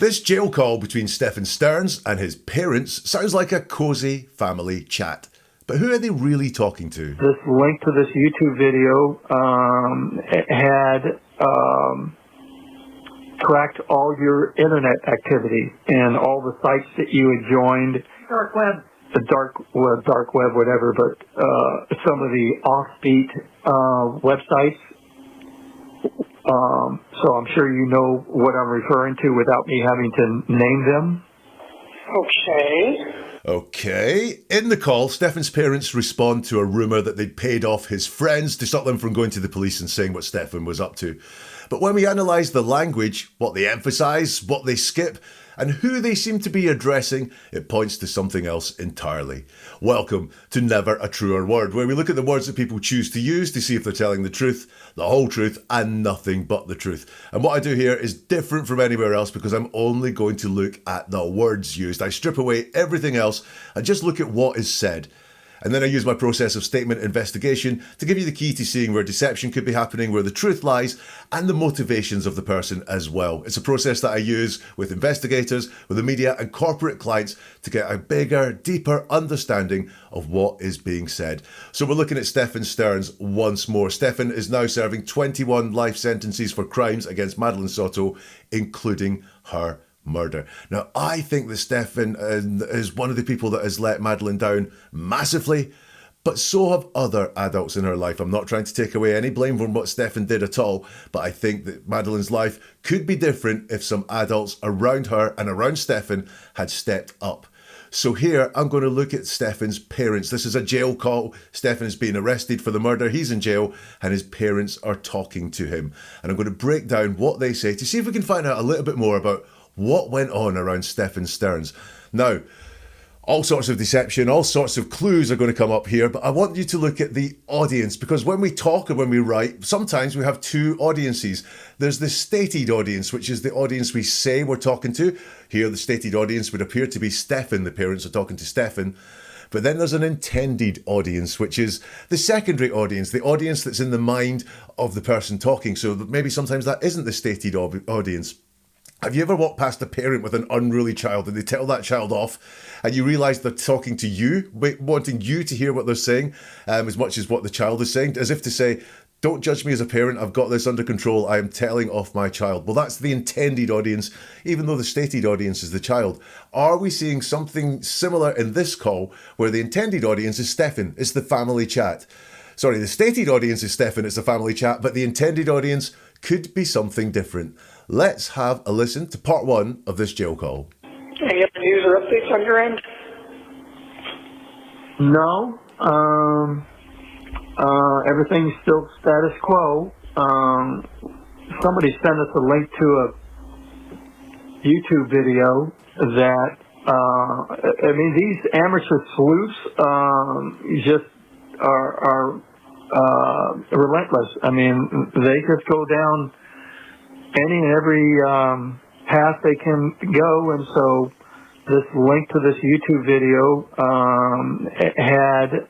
This jail call between Stephan Sterns and his parents sounds like a cosy family chat. But who are they really talking to? This link to this YouTube video had tracked all your internet activity and all the sites that you had joined. Dark web. The dark web, whatever, but some of the offbeat websites. So I'm sure you know what I'm referring to without me having to name them. Okay. In the call, Stephan's parents respond to a rumour that they'd paid off his friends to stop them from going to the police and saying what Stephan was up to. But when we analyse the language, what they emphasise, what they skip, and who they seem to be addressing, it points to something else entirely. Welcome to Never a Truer Word, where we look at the words that people choose to use to see if they're telling the truth, the whole truth, and nothing but the truth. And what I do here is different from anywhere else because I'm only going to look at the words used. I strip away everything else and just look at what is said. And then I use my process of statement investigation to give you the key to seeing where deception could be happening, where the truth lies, and the motivations of the person as well. It's a process that I use with investigators, with the media and corporate clients to get a bigger, deeper understanding of what is being said. So we're looking at Stephan Sterns once more. Stephan is now serving 21 life sentences for crimes against Madeline Soto, including her murder. Now, I think that Stephan is one of the people that has let Madeline down massively, but so have other adults in her life. I'm not trying to take away any blame from what Stephan did at all, but I think that Madeline's life could be different if some adults around her and around Stephan had stepped up. So here, I'm going to look at Stephan's parents. This is a jail call. Stephan is being arrested for the murder. He's in jail and his parents are talking to him. And I'm going to break down what they say to see if we can find out a little bit more about what went on around Stephan Sterns. Now, all sorts of deception, all sorts of clues are going to come up here, but I want you to look at the audience, because when we talk and when we write, sometimes we have two audiences. There's the stated audience, which is the audience we say we're talking to. Here, the stated audience would appear to be Stephan. The parents are talking to Stephan. But then there's an intended audience, which is the secondary audience, the audience that's in the mind of the person talking. So maybe sometimes that isn't the stated audience. Have you ever walked past a parent with an unruly child and they tell that child off and you realise they're talking to you, wanting you to hear what they're saying as much as what the child is saying, as if to say, don't judge me as a parent, I've got this under control, I am telling off my child. Well, that's the intended audience, even though the stated audience is the child. Are we seeing something similar in this call where the intended audience is Stephan, it's the family chat? Sorry, the stated audience is Stephan, it's the family chat, but the intended audience could be something different. Let's have a listen to part one of this jail call. Any other news or updates on your end? No. Everything's still status quo. Somebody sent us a link to a YouTube video that, these amateur sleuths just are relentless. They just go down any and every path they can go, and so this link to this YouTube video had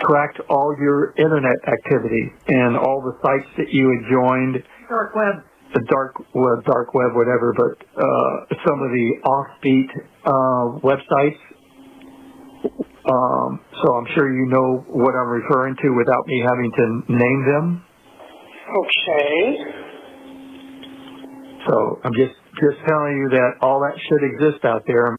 tracked all your internet activity and all the sites that you had joined. Dark web. The dark web, whatever, but some of the offbeat websites. So I'm sure you know what I'm referring to without me having to name them. So I'm just telling you that all that should exist out there.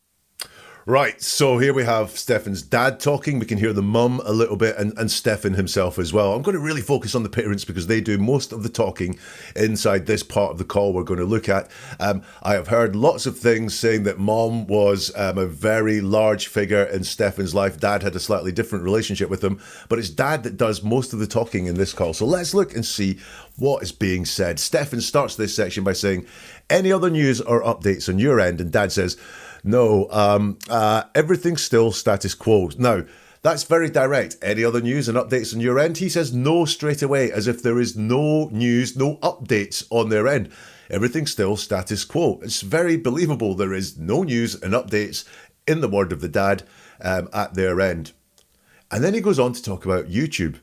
Right, so here we have Stephan's dad talking. We can hear the mum a little bit and Stephan himself as well. I'm going to really focus on the parents because they do most of the talking inside this part of the call we're going to look at. I have heard lots of things saying that mom was a very large figure in Stephan's life. Dad had a slightly different relationship with him, but it's dad that does most of the talking in this call. So let's look and see what is being said. Stephan starts this section by saying, any other news or updates on your end? And dad says, no, everything's still status quo. Now, that's very direct. Any other news and updates on your end? He says no straight away, as if there is no news, no updates on their end. Everything's still status quo. It's very believable. There is no news and updates, in the word of the dad, at their end. And then he goes on to talk about YouTube.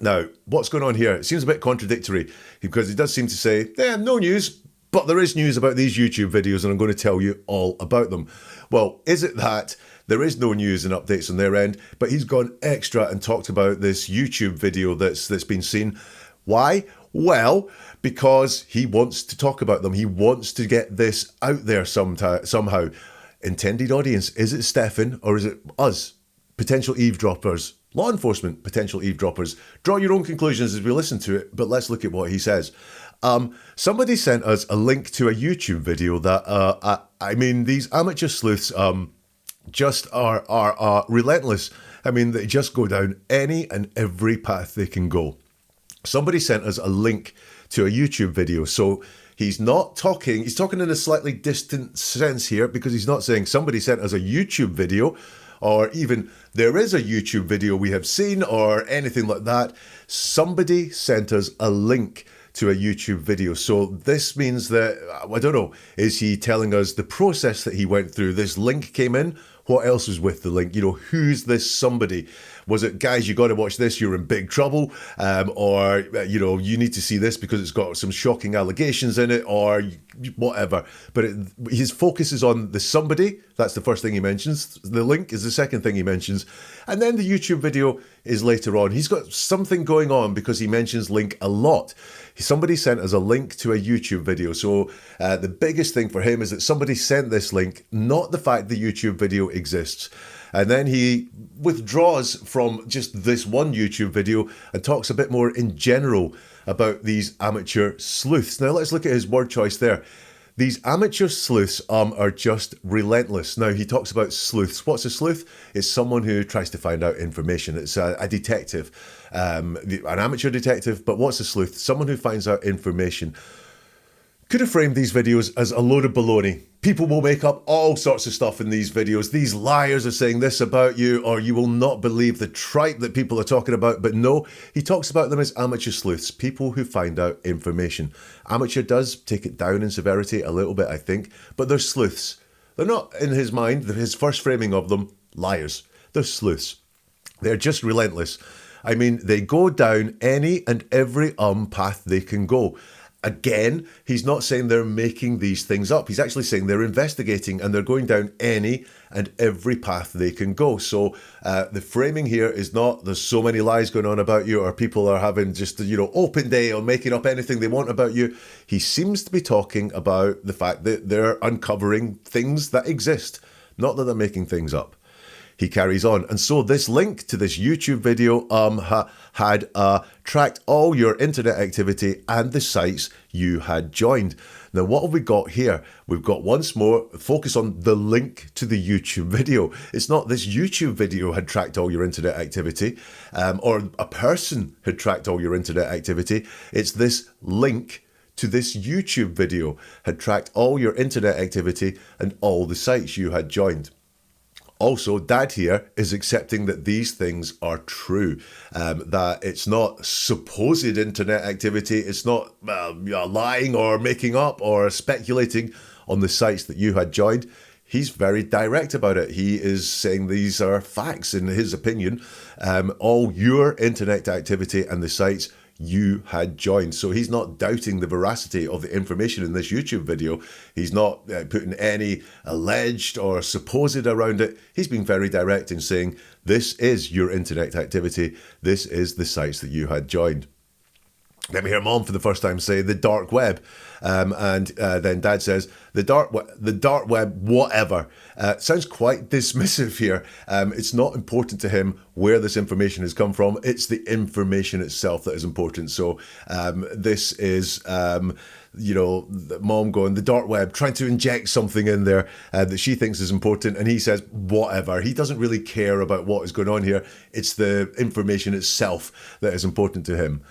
Now, what's going on here? It seems a bit contradictory because he does seem to say, no news, But there is news about these YouTube videos, and I'm going to tell you all about them. Well, is it that there is no news and updates on their end, but he's gone extra and talked about this YouTube video that's been seen? Why? Well, because he wants to talk about them. He wants to get this out there somehow. Intended audience, is it Stephan or is it us? Potential eavesdroppers, law enforcement, potential eavesdroppers. Draw your own conclusions as we listen to it, but let's look at what he says. Somebody sent us a link to a YouTube video that, these amateur sleuths just are relentless. I mean, they just go down any and every path they can go. Somebody sent us a link to a YouTube video. So he's talking in a slightly distant sense here, because he's not saying somebody sent us a YouTube video, or even there is a YouTube video we have seen, or anything like that. Somebody sent us a link to a YouTube video. So this means that, I don't know, is he telling us the process that he went through? This link came in. What else was with the link? You know, who's this somebody? Was it, guys, you got to watch this, you're in big trouble? Or, you need to see this because it's got some shocking allegations in it, or whatever. But his focus is on the somebody. That's the first thing he mentions. The link is the second thing he mentions. And then the YouTube video is later on. He's got something going on because he mentions link a lot. Somebody sent us a link to a YouTube video. So the biggest thing for him is that somebody sent this link, not the fact the YouTube video exists. And then he withdraws from just this one YouTube video and talks a bit more in general about these amateur sleuths. Now let's look at his word choice there. These amateur sleuths are just relentless. Now he talks about sleuths. What's a sleuth? It's someone who tries to find out information. It's a detective, an amateur detective. But what's a sleuth? Someone who finds out information. Could have framed these videos as a load of baloney. People will make up all sorts of stuff in these videos. These liars are saying this about you, or you will not believe the tripe that people are talking about. But no, he talks about them as amateur sleuths, people who find out information. Amateur does take it down in severity a little bit, I think, but they're sleuths. They're not, in his mind, his first framing of them, liars. They're sleuths. They're just relentless. I mean, they go down any and every path they can go. Again, he's not saying they're making these things up. He's actually saying they're investigating and they're going down any and every path they can go. So the framing here is not there's so many lies going on about you, or people are having just, open day on making up anything they want about you. He seems to be talking about the fact that they're uncovering things that exist, not that they're making things up. He carries on. And so this link to this YouTube video had tracked all your internet activity and the sites you had joined. Now, what have we got here? We've got, once more, focus on the link to the YouTube video. It's not this YouTube video had tracked all your internet activity, or a person had tracked all your internet activity. It's this link to this YouTube video had tracked all your internet activity and all the sites you had joined. Also, Dad here is accepting that these things are true, that it's not supposed internet activity, it's not lying or making up or speculating on the sites that you had joined. He's very direct about it. He is saying these are facts, in his opinion, all your internet activity and the sites you had joined. So he's not doubting the veracity of the information in this YouTube video. He's not putting any alleged or supposed around it. He's being very direct in saying, this is your internet activity. This is the sites that you had joined. Let me hear Mom for the first time say the dark web. And then Dad says, the dark web, whatever. Sounds quite dismissive here. It's not important to him where this information has come from. It's the information itself that is important. So this is, Mom going, the dark web, trying to inject something in there that she thinks is important. And he says, whatever. He doesn't really care about what is going on here. It's the information itself that is important to him.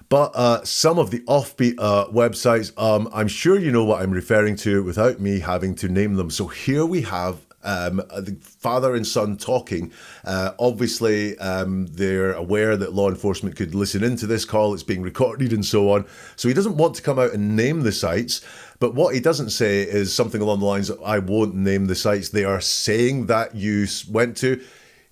But some of the offbeat websites, I'm sure you know what I'm referring to without me having to name them. So here we have the father and son talking. Obviously, they're aware that law enforcement could listen into this call. It's being recorded and so on. So he doesn't want to come out and name the sites. But what he doesn't say is something along the lines of, I won't name the sites they are saying that you went to.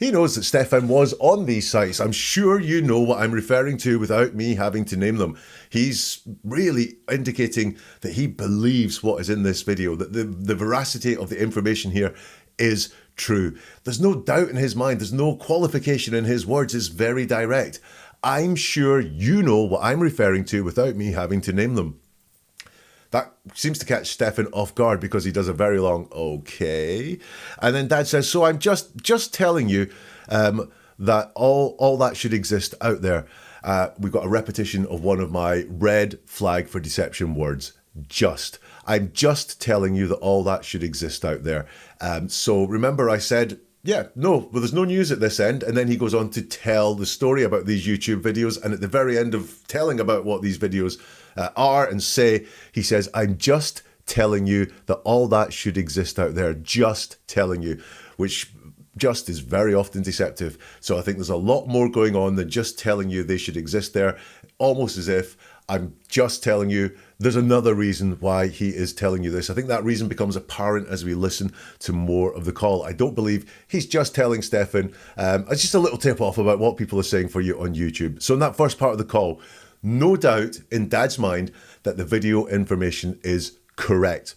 He knows that Stephan was on these sites. I'm sure you know what I'm referring to without me having to name them. He's really indicating that he believes what is in this video, that the veracity of the information here is true. There's no doubt in his mind. There's no qualification in his words. It's very direct. I'm sure you know what I'm referring to without me having to name them. That seems to catch Stephan off guard because he does a very long okay. And then Dad says, so I'm just telling you that all that should exist out there. We've got a repetition of one of my red flag for deception words. Just. I'm just telling you that all that should exist out there. So remember I said, yeah, no, well, there's no news at this end. And then he goes on to tell the story about these YouTube videos. And at the very end of telling about what these videos are and say, he says, I'm just telling you that all that should exist out there. Just telling you, which just is very often deceptive. So I think there's a lot more going on than just telling you they should exist there. Almost as if I'm just telling you there's another reason why he is telling you this. I think that reason becomes apparent as we listen to more of the call. I don't believe he's just telling Stephan. It's just a little tip off about what people are saying for you on YouTube. So in that first part of the call, no doubt in Dad's mind that the video information is correct.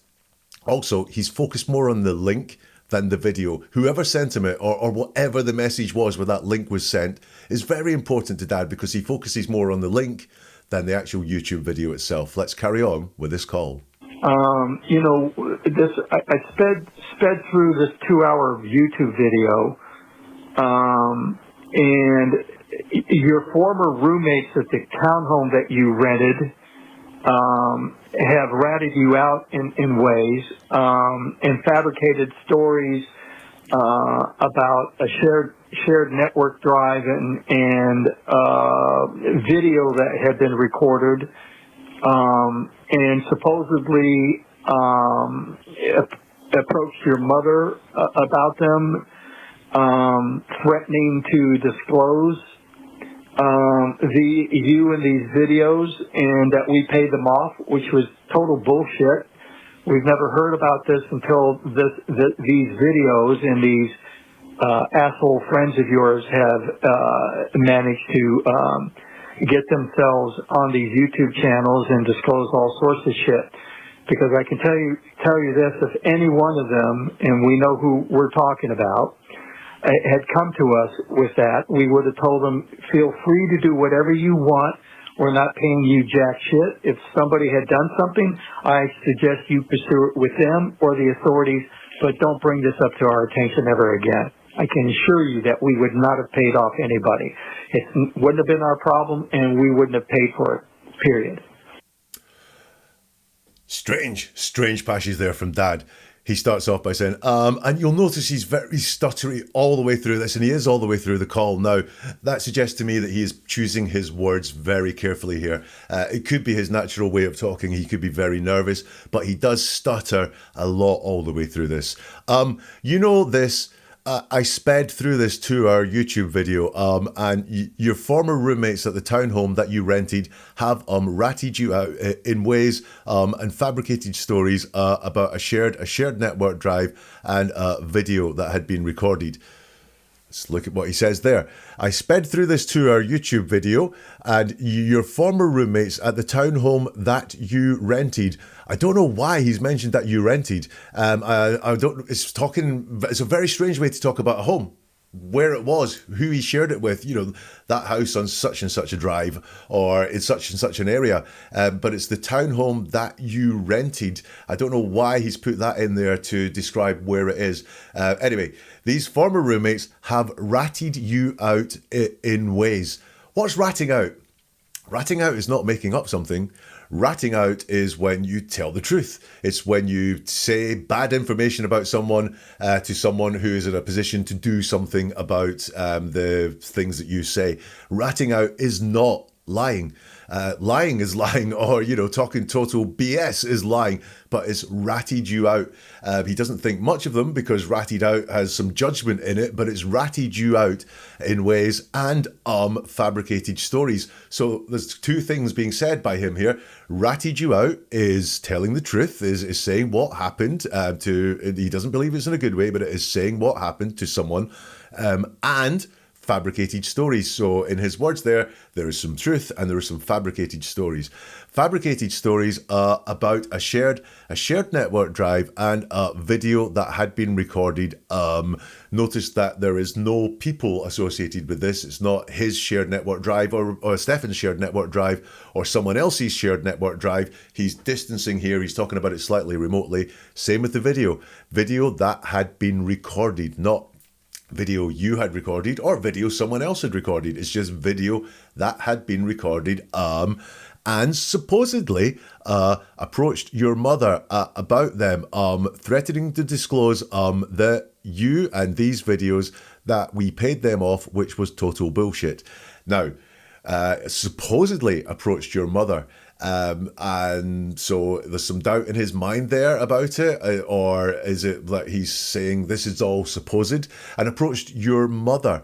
Also, he's focused more on the link than the video. Whoever sent him it or whatever the message was where that link was sent is very important to Dad because he focuses more on the link than the actual YouTube video itself. Let's carry on with this call. I sped through this 2-hour YouTube video, and your former roommates at the townhome that you rented have ratted you out in ways and fabricated stories about a shared network drive and video that had been recorded and supposedly approached your mother about them, threatening to disclose you in these videos, and that we paid them off, which was total bullshit. We've never heard about this until these videos and these asshole friends of yours have managed to get themselves on these YouTube channels and disclose all sorts of shit. Because I can tell you this, if any one of them, and we know who we're talking about, had come to us with that, we would have told them, feel free to do whatever you want. We're not paying you jack shit. If somebody had done something, I suggest you pursue it with them or the authorities, but don't bring this up to our attention ever again. I can assure you that we would not have paid off anybody. It wouldn't have been our problem, and we wouldn't have paid for it, period. Strange passages there from Dad. He starts off by saying, and you'll notice he's very stuttery all the way through this, and he is all the way through the call. Now, that suggests to me that he is choosing his words very carefully here. It could be his natural way of talking. He could be very nervous, but he does stutter a lot all the way through this. I sped through this 2-hour YouTube video, and your former roommates at the townhome that you rented have ratted you out in ways and fabricated stories about a shared network drive and a video that had been recorded. Let's look at what he says there. I sped through this 2-hour YouTube video, and your former roommates at the townhome that you rented. I don't know why he's mentioned that you rented. I don't. It's a very strange way to talk about a home. Where it was, who he shared it with, that house on such and such a drive or in such and such an area. But it's the townhome that you rented. I don't know why he's put that in there to describe where it is. Anyway, these former roommates have ratted you out in ways. What's ratting out? Ratting out is not making up something. Ratting out is when you tell the truth. It's when you say bad information about someone to someone who is in a position to do something about the things that you say. Ratting out is not lying. Lying is lying, or talking total BS is lying, but it's ratted you out. He doesn't think much of them because ratted out has some judgment in it, but it's ratted you out in ways and fabricated stories. So there's two things being said by him here. Ratted you out is telling the truth, is saying what happened he doesn't believe it's in a good way, but it is saying what happened to someone and fabricated stories. So in his words there is some truth and there are some fabricated stories. Fabricated stories are about a shared network drive and a video that had been recorded. Notice that there is no people associated with this. It's not his shared network drive or Stephan's shared network drive or someone else's shared network drive. He's distancing here. He's talking about it slightly remotely. Same with the video. Video that had been recorded, not video you had recorded or video someone else had recorded. It's just video that had been recorded and supposedly approached your mother about them, threatening to disclose that you and these videos that we paid them off, which was total bullshit. Now, supposedly approached your mother. And so there's some doubt in his mind there about it, or is it that he's saying this is all supposed and approached your mother?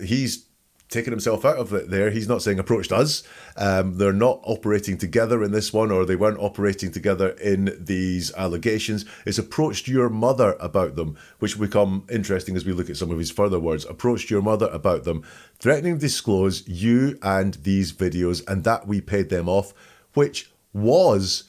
He's taken himself out of it there. He's not saying approached us. They're not operating together in this one, or they weren't operating together in these allegations. It's approached your mother about them, which will become interesting as we look at some of his further words. Approached your mother about them, threatening to disclose you and these videos and that we paid them off, which was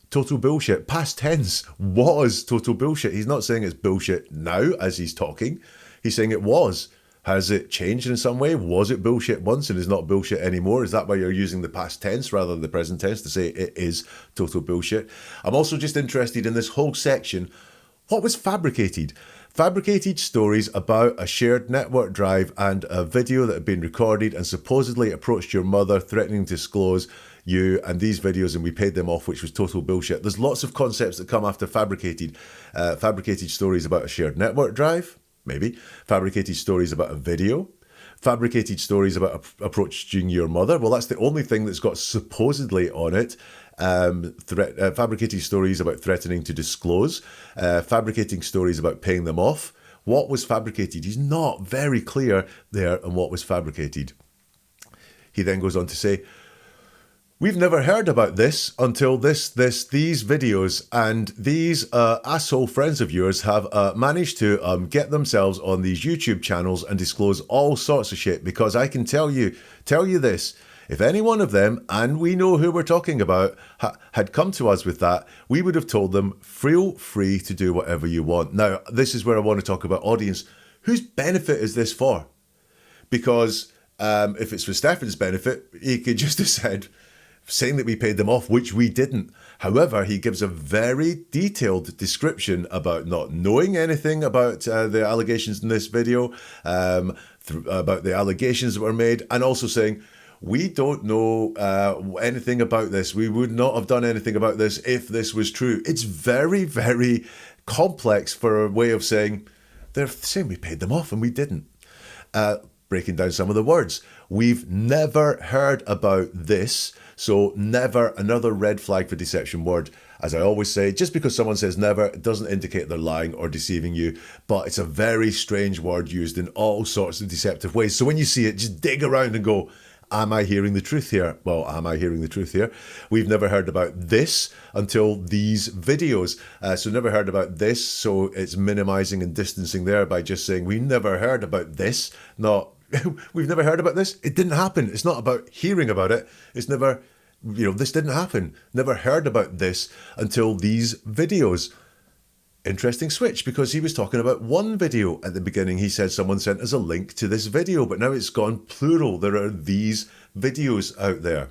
total bullshit. Past tense, was total bullshit. He's not saying it's bullshit now as he's talking. He's saying it was. Has it changed in some way? Was it bullshit once and is not bullshit anymore? Is that why you're using the past tense rather than the present tense to say it is total bullshit? I'm also just interested in this whole section. What was fabricated? Fabricated stories about a shared network drive and a video that had been recorded and supposedly approached your mother, threatening to disclose you and these videos and we paid them off, which was total bullshit. There's lots of concepts that come after fabricated. Fabricated stories about a shared network drive, maybe. Fabricated stories about a video. Fabricated stories about approaching your mother. Well, that's the only thing that's got supposedly on it. Fabricated stories about threatening to disclose. Fabricating stories about paying them off. What was fabricated? He's not very clear there on what was fabricated. He then goes on to say, we've never heard about this until these videos, and these asshole friends of yours have managed to get themselves on these YouTube channels and disclose all sorts of shit. Because I can tell you this, if any one of them, and we know who we're talking about, had come to us with that, we would have told them, feel free to do whatever you want. Now, this is where I want to talk about audience. Whose benefit is this for? Because if it's for Stephan's benefit, he could just have said, saying that we paid them off, which we didn't. However, he gives a very detailed description about not knowing anything about the allegations in this video, about the allegations that were made, and also saying, we don't know anything about this. We would not have done anything about this if this was true. It's very, very complex for a way of saying, they're saying we paid them off and we didn't. Breaking down some of the words. We've never heard about this. So never, another red flag for deception word. As I always say, just because someone says never, it doesn't indicate they're lying or deceiving you, but it's a very strange word used in all sorts of deceptive ways. So when you see it, just dig around and go, am I hearing the truth here? Well, am I hearing the truth here? We've never heard about this until these videos. So never heard about this. So it's minimizing and distancing there by just saying, we never heard about this. Not, we've never heard about this. It didn't happen. It's not about hearing about it. It's never, this didn't happen. Never heard about this until these videos. Interesting switch, because he was talking about one video at the beginning. He said someone sent us a link to this video, but now it's gone plural. There are these videos out there.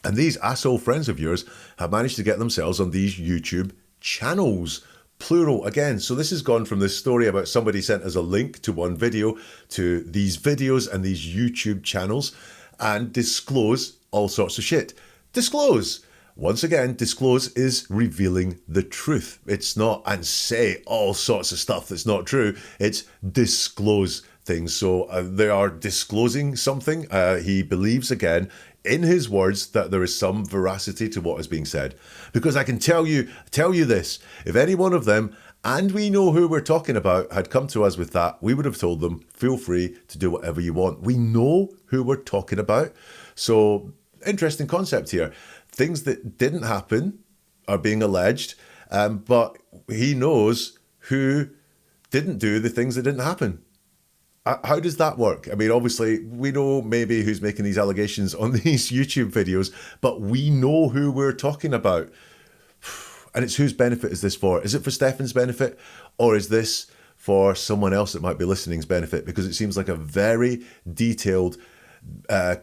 And these asshole friends of yours have managed to get themselves on these YouTube channels. Plural again. So this has gone from this story about somebody sent us a link to one video to these videos and these YouTube channels and disclose all sorts of shit. Disclose. Once again, disclose is revealing the truth. It's not and say all sorts of stuff that's not true. It's disclose things. So they are disclosing something. He believes again in his words that there is some veracity to what is being said. Because I can tell you this, if any one of them, and we know who we're talking about, had come to us with that, we would have told them, feel free to do whatever you want. We know who we're talking about. So interesting concept here. Things that didn't happen are being alleged, but he knows who didn't do the things that didn't happen. How does that work? I mean, obviously, we know maybe who's making these allegations on these YouTube videos, but we know who we're talking about. And it's whose benefit is this for? Is it for Stephan's benefit, or is this for someone else that might be listening's benefit? Because it seems like a very detailed,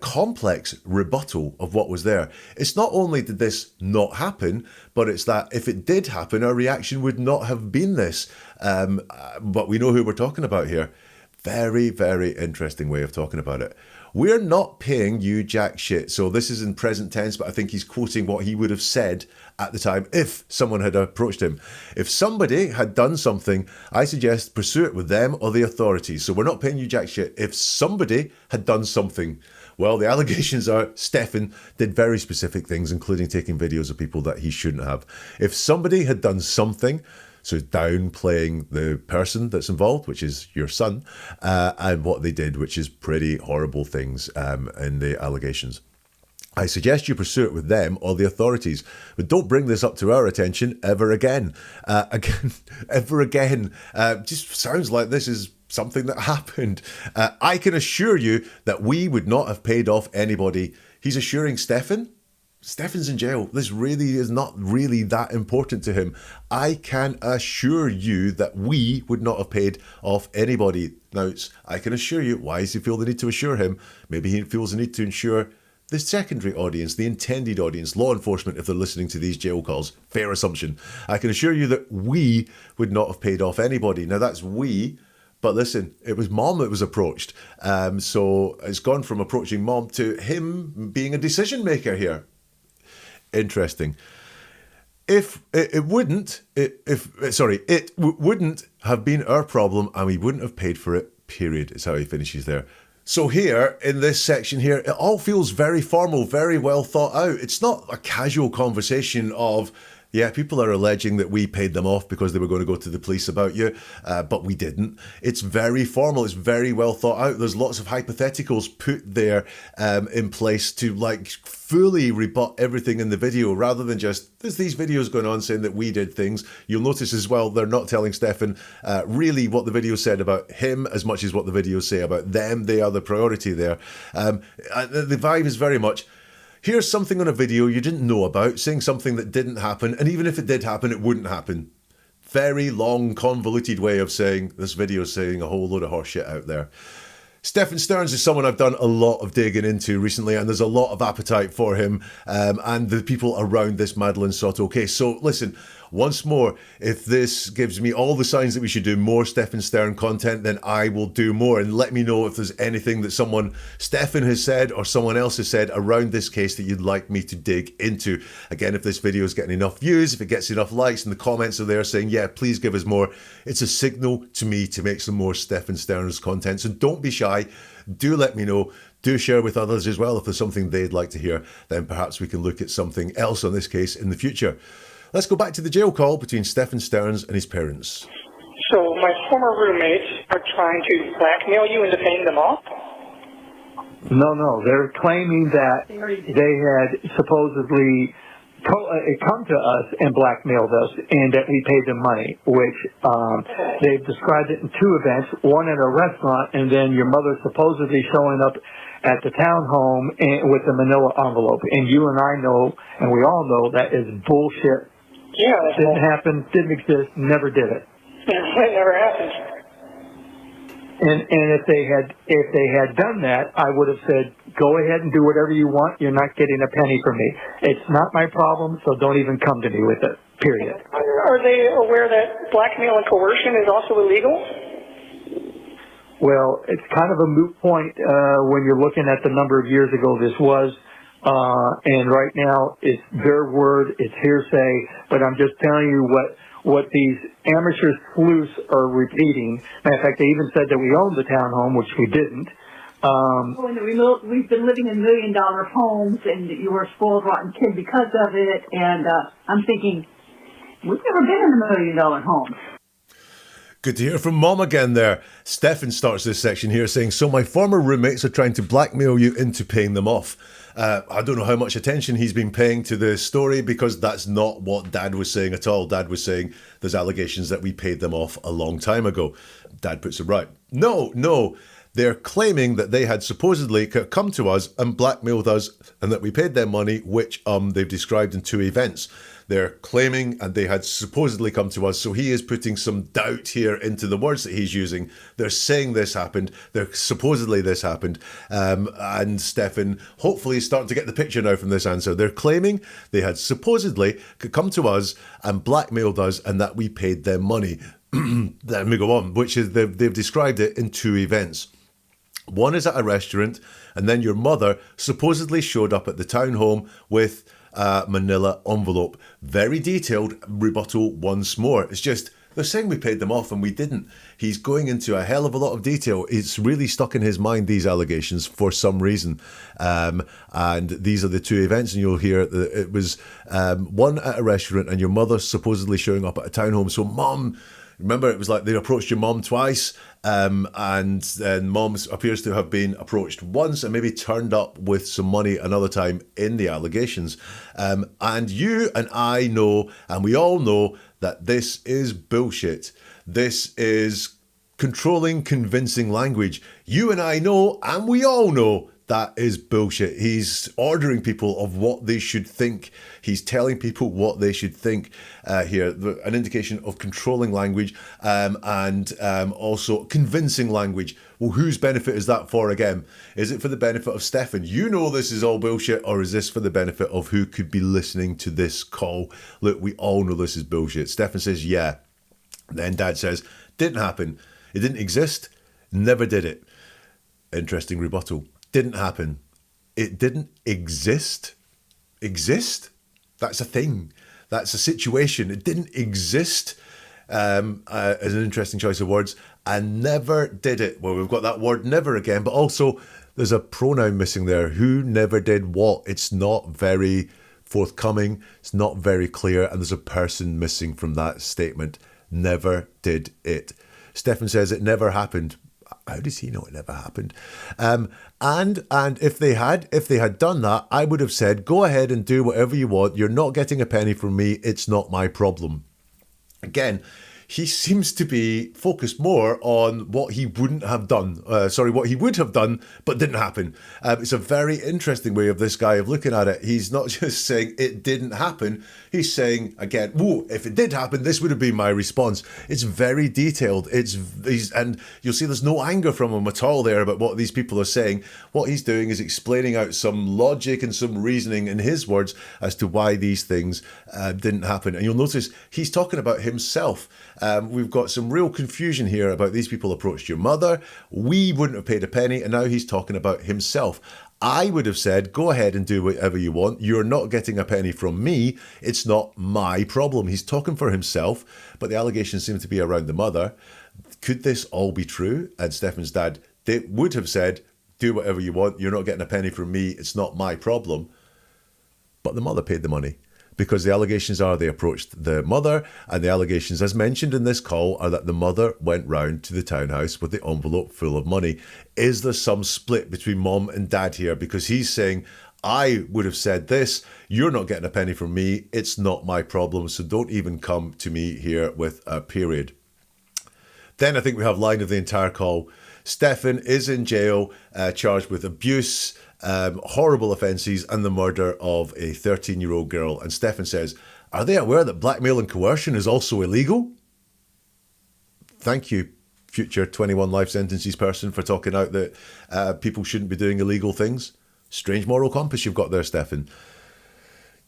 complex rebuttal of what was there. It's not only did this not happen, but it's that if it did happen, our reaction would not have been this. But we know who we're talking about here. Very, very interesting way of talking about it. We're not paying you jack shit. So this is in present tense, but I think he's quoting what he would have said at the time if someone had approached him. If somebody had done something, I suggest pursue it with them or the authorities. So we're not paying you jack shit. If somebody had done something, well, the allegations are Stephan did very specific things, including taking videos of people that he shouldn't have. If somebody had done something, so downplaying the person that's involved, which is your son, and what they did, which is pretty horrible things in the allegations. I suggest you pursue it with them or the authorities, but don't bring this up to our attention ever again. Ever again. Just sounds like this is something that happened. I can assure you that we would not have paid off anybody. He's assuring Stephan. Stephan's in jail. This really is not really that important to him. I can assure you that we would not have paid off anybody. Now, I can assure you, why does he feel the need to assure him? Maybe he feels the need to ensure the secondary audience, the intended audience, law enforcement, if they're listening to these jail calls. Fair assumption. I can assure you that we would not have paid off anybody. Now, that's we. But listen, it was Mom that was approached. So it's gone from approaching Mom to him being a decision maker here. Interesting. It wouldn't have been our problem, and we wouldn't have paid for it, period, is how he finishes there. So here, in this section here, it all feels very formal, very well thought out. It's not a casual conversation of, yeah, people are alleging that we paid them off because they were going to go to the police about you, but we didn't. It's very formal. It's very well thought out. There's lots of hypotheticals put there in place to like fully rebut everything in the video, rather than just, there's these videos going on saying that we did things. You'll notice as well, they're not telling Stephan really what the video said about him as much as what the videos say about them. They are the priority there. The vibe is very much, here's something on a video you didn't know about, saying something that didn't happen, and even if it did happen, it wouldn't happen. Very long, convoluted way of saying this video is saying a whole load of horse shit out there. Stephan Sterns is someone I've done a lot of digging into recently, and there's a lot of appetite for him and the people around this Madeline Soto case. So listen, once more, if this gives me all the signs that we should do more Stephan Sterns content, then I will do more. And let me know if there's anything that Stephan has said or someone else has said around this case that you'd like me to dig into. Again, if this video is getting enough views, if it gets enough likes and the comments are there saying, yeah, please give us more, it's a signal to me to make some more Stephan Sterns content. So don't be shy. Do let me know. Do share with others as well. If there's something they'd like to hear, then perhaps we can look at something else on this case in the future. Let's go back to the jail call between Stephan Sterns and his parents. So my former roommates are trying to blackmail you into paying them off? No. They're claiming that they had supposedly come to us and blackmailed us and that we paid them money, which they've described it in two events, one at a restaurant and then your mother supposedly showing up at the townhome with a manila envelope. And you and I know, and we all know, that is bullshit. Yeah, that didn't happen, didn't exist, never did it. It never happened. And if they had done that, I would have said, go ahead and do whatever you want. You're not getting a penny from me. It's not my problem, so don't even come to me with it, period. Are they aware that blackmail and coercion is also illegal? Well, it's kind of a moot point when you're looking at the number of years ago this was. And right now, it's their word, it's hearsay, but I'm just telling you what these amateur sleuths are repeating. Matter of fact, they even said that we owned the townhome, which we didn't. We've been living in $1 million homes, and you were a spoiled, rotten kid because of it, and I'm thinking, we've never been in $1 million home. Good to hear from Mom again there. Stephan starts this section here saying, so my former roommates are trying to blackmail you into paying them off. I don't know how much attention he's been paying to the story, because that's not what Dad was saying at all. Dad was saying there's allegations that we paid them off a long time ago. Dad puts it right. No. They're claiming that they had supposedly come to us and blackmailed us and that we paid them money, which they've described in 2 events. They're claiming and they had supposedly come to us. So he is putting some doubt here into the words that he's using. They're saying this happened. They're supposedly this happened. And Stephan hopefully is starting to get the picture now from this answer. They're claiming they had supposedly come to us and blackmailed us and that we paid them money. Let me go on, which is they've described it in 2 events. One is at a restaurant, and then your mother supposedly showed up at the townhome with a manila envelope. Very detailed rebuttal once more. It's just, they're saying we paid them off and we didn't. He's going into a hell of a lot of detail. It's really stuck in his mind, these allegations, for some reason. And these are the 2 events, and you'll hear that it was one at a restaurant and your mother supposedly showing up at a townhome. So mom... Remember, it was like they approached your mom twice, and then mom appears to have been approached once and maybe turned up with some money another time in the allegations. And you and I know, and we all know, that this is bullshit. This is controlling, convincing language. You and I know, and we all know, that is bullshit. He's ordering people of what they should think. He's telling people what they should think here. An indication of controlling language and also convincing language. Well, whose benefit is that for again? Is it for the benefit of Stephan? You know this is all bullshit, or is this for the benefit of who could be listening to this call? Look, we all know this is bullshit. Stephan says, yeah. Then Dad says, didn't happen. It didn't exist. Never did it. Interesting rebuttal. Didn't happen. It didn't exist. Exist? That's a thing. That's a situation. It didn't exist, as an interesting choice of words, and never did it. Well, we've got that word never again, but also there's a pronoun missing there. Who never did what? It's not very forthcoming. It's not very clear, and there's a person missing from that statement. Never did it. Stephan says it never happened. How does he know it never happened? And if they had done that, I would have said, go ahead and do whatever you want. You're not getting a penny from me. It's not my problem. Again, he seems to be focused more on what he wouldn't have done. What he would have done, but didn't happen. It's a very interesting way of this guy of looking at it. He's not just saying it didn't happen. He's saying, again, whoa, if it did happen, this would have been my response. It's very detailed. And you'll see there's no anger from him at all there about what these people are saying. What he's doing is explaining out some logic and some reasoning in his words as to why these things didn't happen. And you'll notice he's talking about himself. We've got some real confusion here about these people approached your mother. We wouldn't have paid a penny. And now he's talking about himself. I would have said, go ahead and do whatever you want. You're not getting a penny from me. It's not my problem. He's talking for himself, but the allegations seem to be around the mother. Could this all be true? And Stephan's dad would have said, do whatever you want. You're not getting a penny from me. It's not my problem. But the mother paid the money. Because the allegations are they approached the mother, and the allegations, as mentioned in this call, are that the mother went round to the townhouse with the envelope full of money. Is there some split between mom and dad here? Because he's saying, I would have said this, you're not getting a penny from me, it's not my problem, so don't even come to me here with a period. Then I think we have line of the entire call. Stephan is in jail, charged with abuse, horrible offences, and the murder of a 13-year-old girl. And Stephan says, are they aware that blackmail and coercion is also illegal? Thank you, future 21 life sentences person, for talking out that people shouldn't be doing illegal things. Strange moral compass you've got there, Stephan.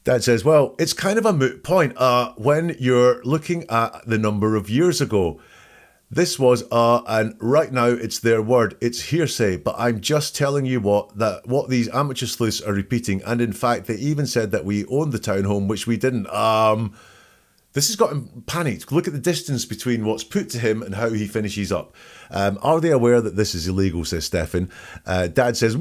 Dad says, well, it's kind of a moot point when you're looking at the number of years ago. This was, and right now it's their word, it's hearsay, but I'm just telling you what these amateur sleuths are repeating. And in fact, they even said that we owned the townhome, which we didn't. This has got him panicked. Look at the distance between what's put to him and how he finishes up. Are they aware that this is illegal, says Stephan. Dad says,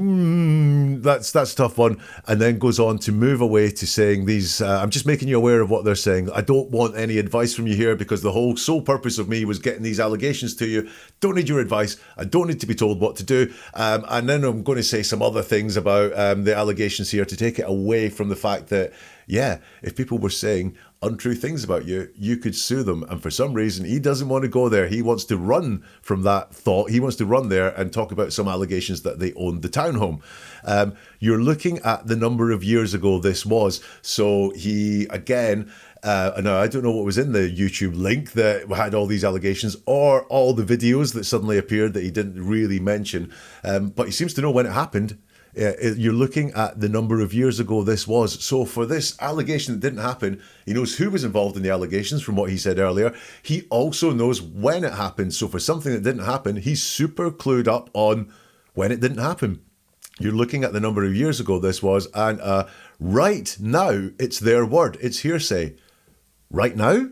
that's a tough one, and then goes on to move away to saying these, I'm just making you aware of what they're saying. I don't want any advice from you here because the whole sole purpose of me was getting these allegations to you. Don't need your advice. I don't need to be told what to do. And then I'm going to say some other things about the allegations here to take it away from the fact that, yeah, if people were saying untrue things about you, you could sue them. And for some reason, he doesn't want to go there. He wants to run from that thought. He wants to run there and talk about some allegations that they owned the townhome. You're looking at the number of years ago this was. So he, again, now I don't know what was in the YouTube link that had all these allegations or all the videos that suddenly appeared that he didn't really mention. But he seems to know when it happened. You're looking at the number of years ago this was. So for this allegation that didn't happen, he knows who was involved in the allegations from what he said earlier. He also knows when it happened. So for something that didn't happen, he's super clued up on when it didn't happen. You're looking at the number of years ago this was, and right now, it's their word. It's hearsay. Right now?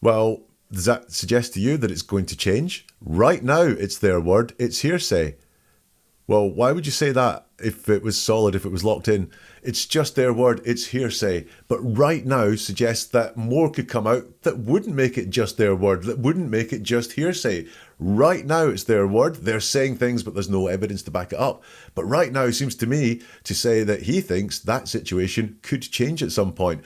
Well, does that suggest to you that it's going to change? Right now, it's their word. It's hearsay. Well, why would you say that if it was solid, if it was locked in? It's just their word, it's hearsay. But right now suggests that more could come out that wouldn't make it just their word, that wouldn't make it just hearsay. Right now it's their word. They're saying things, but there's no evidence to back it up. But right now seems to me to say that he thinks that situation could change at some point.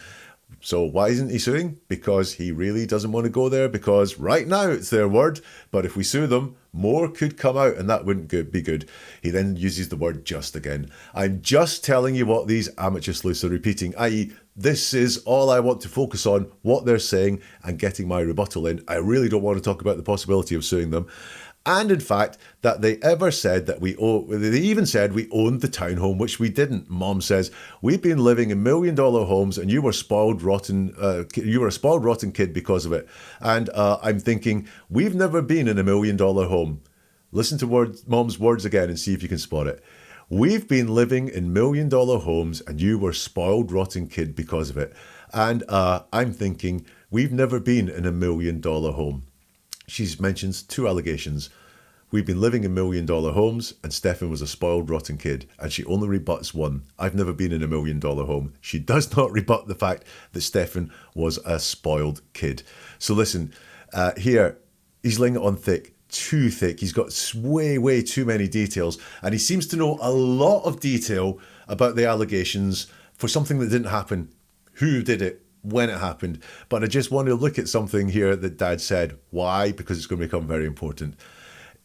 So why isn't he suing? Because he really doesn't want to go there, because right now it's their word, but if we sue them, more could come out and that wouldn't be good. He then uses the word just again. I'm just telling you what these amateur sleuths are repeating, i.e. this is all I want to focus on, what they're saying and getting my rebuttal in. I really don't want to talk about the possibility of suing them. And in fact, that they ever said that they even said we owned the townhome, which we didn't. Mom says, we've been living in $1 million homes and you were spoiled, rotten, you were a spoiled, rotten kid because of it. And I'm thinking, we've never been in $1 million home. Listen to Mom's words again and see if you can spot it. We've been living in $1 million homes and you were spoiled, rotten kid because of it. And I'm thinking, we've never been in $1 million home. She mentions two allegations. We've been living in $1 million homes and Stephan was a spoiled, rotten kid. And she only rebuts one. I've never been in $1 million home. She does not rebut the fact that Stephan was a spoiled kid. So listen, here, he's laying it on thick, too thick. He's got way too many details. And he seems to know a lot of detail about the allegations for something that didn't happen. Who did it? When it happened. But I just want to look at something here that Dad said. Why? Because it's going to become very important.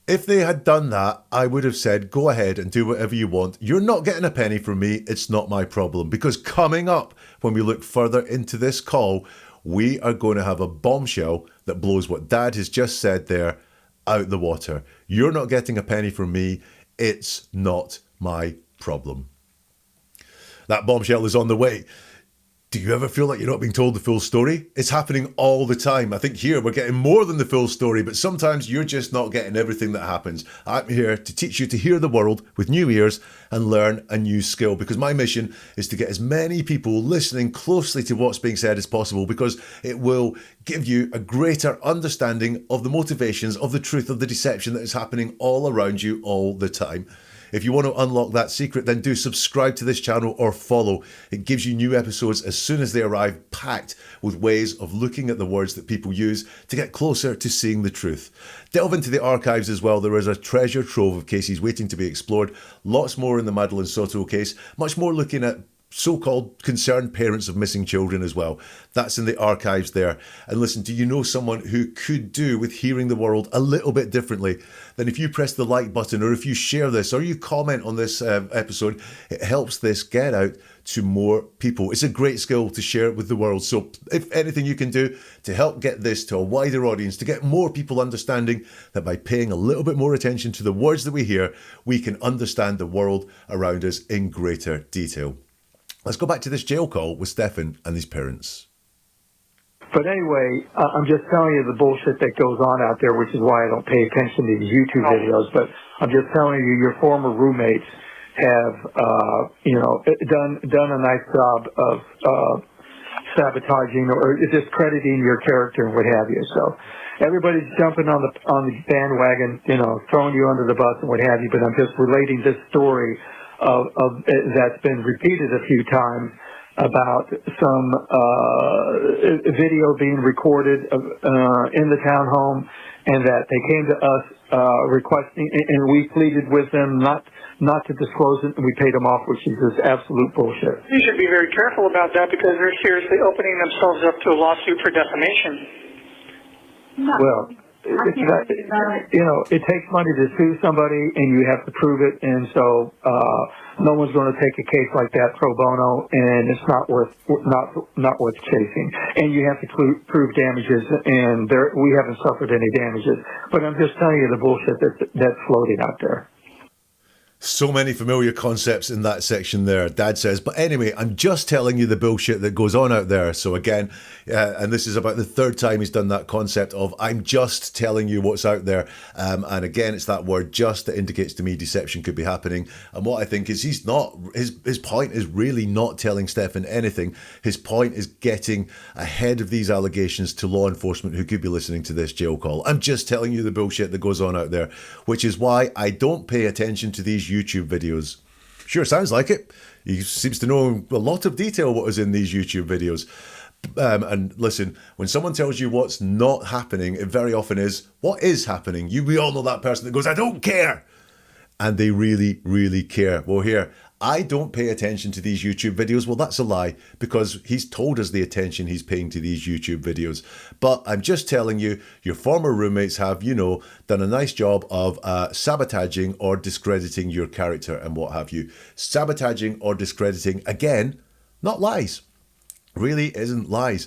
If they had done that, I would have said, go ahead and do whatever you want. You're not getting a penny from me. It's not my problem. Because coming up, when we look further into this call, we are going to have a bombshell that blows what Dad has just said there out the water. You're not getting a penny from me. It's not my problem. That bombshell is on the way. Do you ever feel like you're not being told the full story? It's happening all the time. I think here we're getting more than the full story, but sometimes you're just not getting everything that happens. I'm here to teach you to hear the world with new ears and learn a new skill, because my mission is to get as many people listening closely to what's being said as possible, because it will give you a greater understanding of the motivations, of the truth, of the deception that is happening all around you all the time. If you want to unlock that secret, then do subscribe to this channel or follow. It gives you new episodes as soon as they arrive, packed with ways of looking at the words that people use to get closer to seeing the truth. Delve into the archives as well. There is a treasure trove of cases waiting to be explored. Lots more in the Madeline Soto case. Much more looking at so-called concerned parents of missing children as well. That's in the archives there. And listen, do you know someone who could do with hearing the world a little bit differently? Then if you press the like button, or if you share this, or you comment on this episode, it helps this get out to more people. It's a great skill to share it with the world. So if anything you can do to help get this to a wider audience, to get more people understanding that by paying a little bit more attention to the words that we hear, we can understand the world around us in greater detail. Let's go back to this jail call with Stephan and his parents. But anyway, I'm just telling you the bullshit that goes on out there, which is why I don't pay attention to these YouTube videos. But I'm just telling you, your former roommates have, done a nice job of sabotaging or discrediting your character and what have you. So everybody's jumping on the bandwagon, throwing you under the bus and what have you. But I'm just relating this story of that's been repeated a few times about some video being recorded in the townhome, and that they came to us requesting, and we pleaded with them not not to disclose it, and we paid them off, which is just absolute bullshit. You should be very careful about that because they're seriously opening themselves up to a lawsuit for defamation. No. Well, it takes money to sue somebody, and you have to prove it, and so no one's going to take a case like that pro bono, and it's not worth chasing. And you have to prove damages, and we haven't suffered any damages. But I'm just telling you the bullshit that's floating out there. So many familiar concepts in that section there, Dad says. But anyway, I'm just telling you the bullshit that goes on out there. So again, and this is about the third time he's done that concept of I'm just telling you what's out there. And again, it's that word just that indicates to me deception could be happening. And what I think is he's not, his point is really not telling Stephan anything. His point is getting ahead of these allegations to law enforcement who could be listening to this jail call. I'm just telling you the bullshit that goes on out there, which is why I don't pay attention to these YouTube videos. Sure, sounds like it. He seems to know a lot of detail what is in these YouTube videos. And listen, when someone tells you what's not happening, it very often is what is happening. We all know that person that goes, I don't care. And they really, really care. Well, here, I don't pay attention to these YouTube videos. Well, that's a lie because he's told us the attention he's paying to these YouTube videos. But I'm just telling you, your former roommates have, done a nice job of sabotaging or discrediting your character and what have you. Sabotaging or discrediting, again, not lies. Really isn't lies.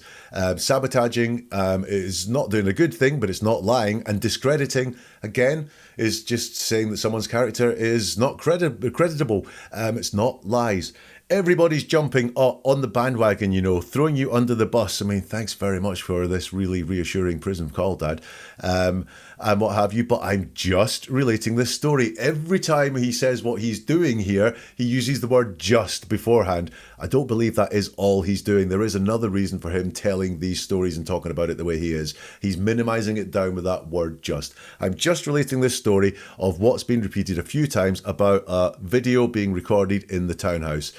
Sabotaging is not doing a good thing, but it's not lying. And discrediting, again, is just saying that someone's character is not creditable. It's not lies. Everybody's jumping on the bandwagon, throwing you under the bus. I mean, thanks very much for this really reassuring prison call, Dad, and what have you. But I'm just relating this story. Every time he says what he's doing here, he uses the word just beforehand. I don't believe that is all he's doing. There is another reason for him telling these stories and talking about it the way he is. He's minimizing it down with that word just. I'm just relating this story of what's been repeated a few times about a video being recorded in the townhouse.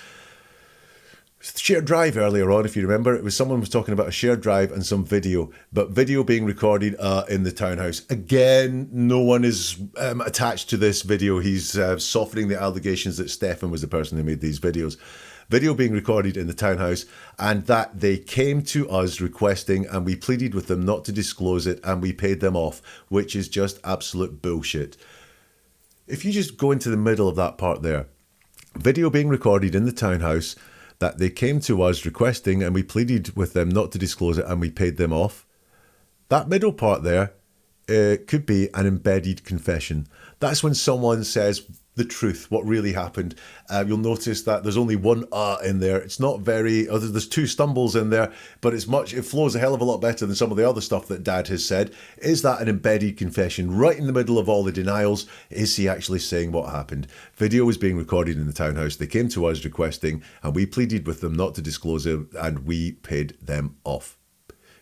Shared drive earlier on, if you remember, it was someone was talking about a shared drive and some video, but video being recorded in the townhouse. Again, no one is attached to this video. He's softening the allegations that Stephan was the person who made these videos. Video being recorded in the townhouse, and that they came to us requesting, and we pleaded with them not to disclose it, and we paid them off, which is just absolute bullshit. If you just go into the middle of that part there, video being recorded in the townhouse, that they came to us requesting and we pleaded with them not to disclose it and we paid them off. That middle part there could be an embedded confession. That's when someone says the truth, what really happened. You'll notice that there's only one in there. It's not very, there's two stumbles in there, but it flows a hell of a lot better than some of the other stuff that Dad has said. Is that an embedded confession? Right in the middle of all the denials, is he actually saying what happened? Video was being recorded in the townhouse. They came to us requesting, and we pleaded with them not to disclose it, and we paid them off.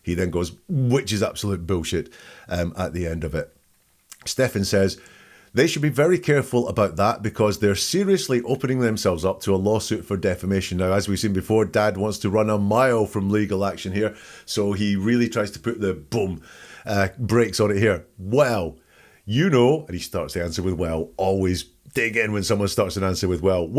He then goes, which is absolute bullshit at the end of it. Stephan says, they should be very careful about that because they're seriously opening themselves up to a lawsuit for defamation. Now, as we've seen before, Dad wants to run a mile from legal action here, so he really tries to put the brakes on it here. Well, and he starts the answer with well, always dig in when someone starts an answer with well,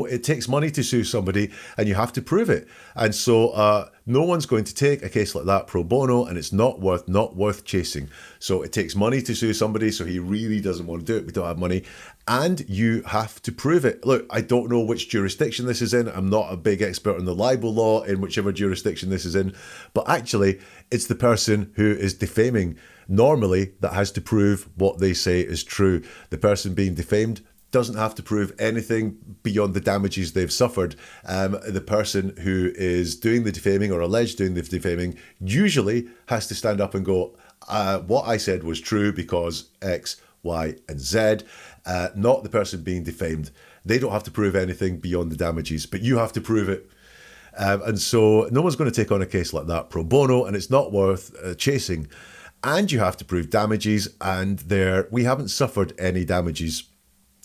it takes money to sue somebody and you have to prove it. And so no one's going to take a case like that pro bono, and it's not worth chasing. So it takes money to sue somebody, so he really doesn't want to do it. We don't have money. And you have to prove it. Look, I don't know which jurisdiction this is in. I'm not a big expert on the libel law in whichever jurisdiction this is in. But actually, it's the person who is defaming normally that has to prove what they say is true. The person being defamed doesn't have to prove anything beyond the damages they've suffered. The person who is doing the defaming or alleged doing the defaming usually has to stand up and go, what I said was true because X, Y, and Z, not the person being defamed. They don't have to prove anything beyond the damages, but you have to prove it. And so no one's going to take on a case like that pro bono, and it's not worth chasing. And you have to prove damages, and we haven't suffered any damages,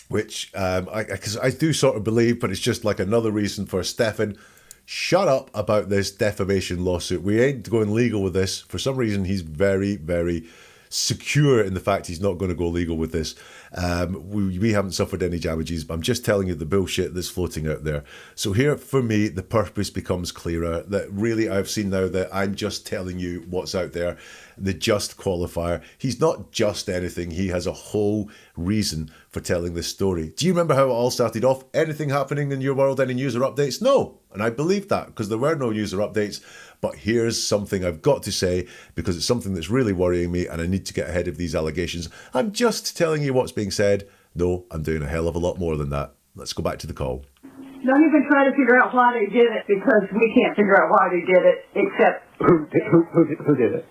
which I do sort of believe, but it's just like another reason for Stephan, shut up about this defamation lawsuit. We ain't going legal with this. For some reason, he's very, very secure in the fact he's not going to go legal with this. We haven't suffered any damages. I'm just telling you the bullshit that's floating out there. So here, for me, the purpose becomes clearer. That really, I've seen now that I'm just telling you what's out there. The just qualifier. He's not just anything. He has a whole reason for telling this story. Do you remember how it all started off? Anything happening in your world? Any news or updates? No. And I believe that because there were no news or updates. But here's something I've got to say because it's something that's really worrying me and I need to get ahead of these allegations. I'm just telling you what's being said. No, I'm doing a hell of a lot more than that. Let's go back to the call. Don't even try to figure out why they did it because we can't figure out why they did it except Who did it?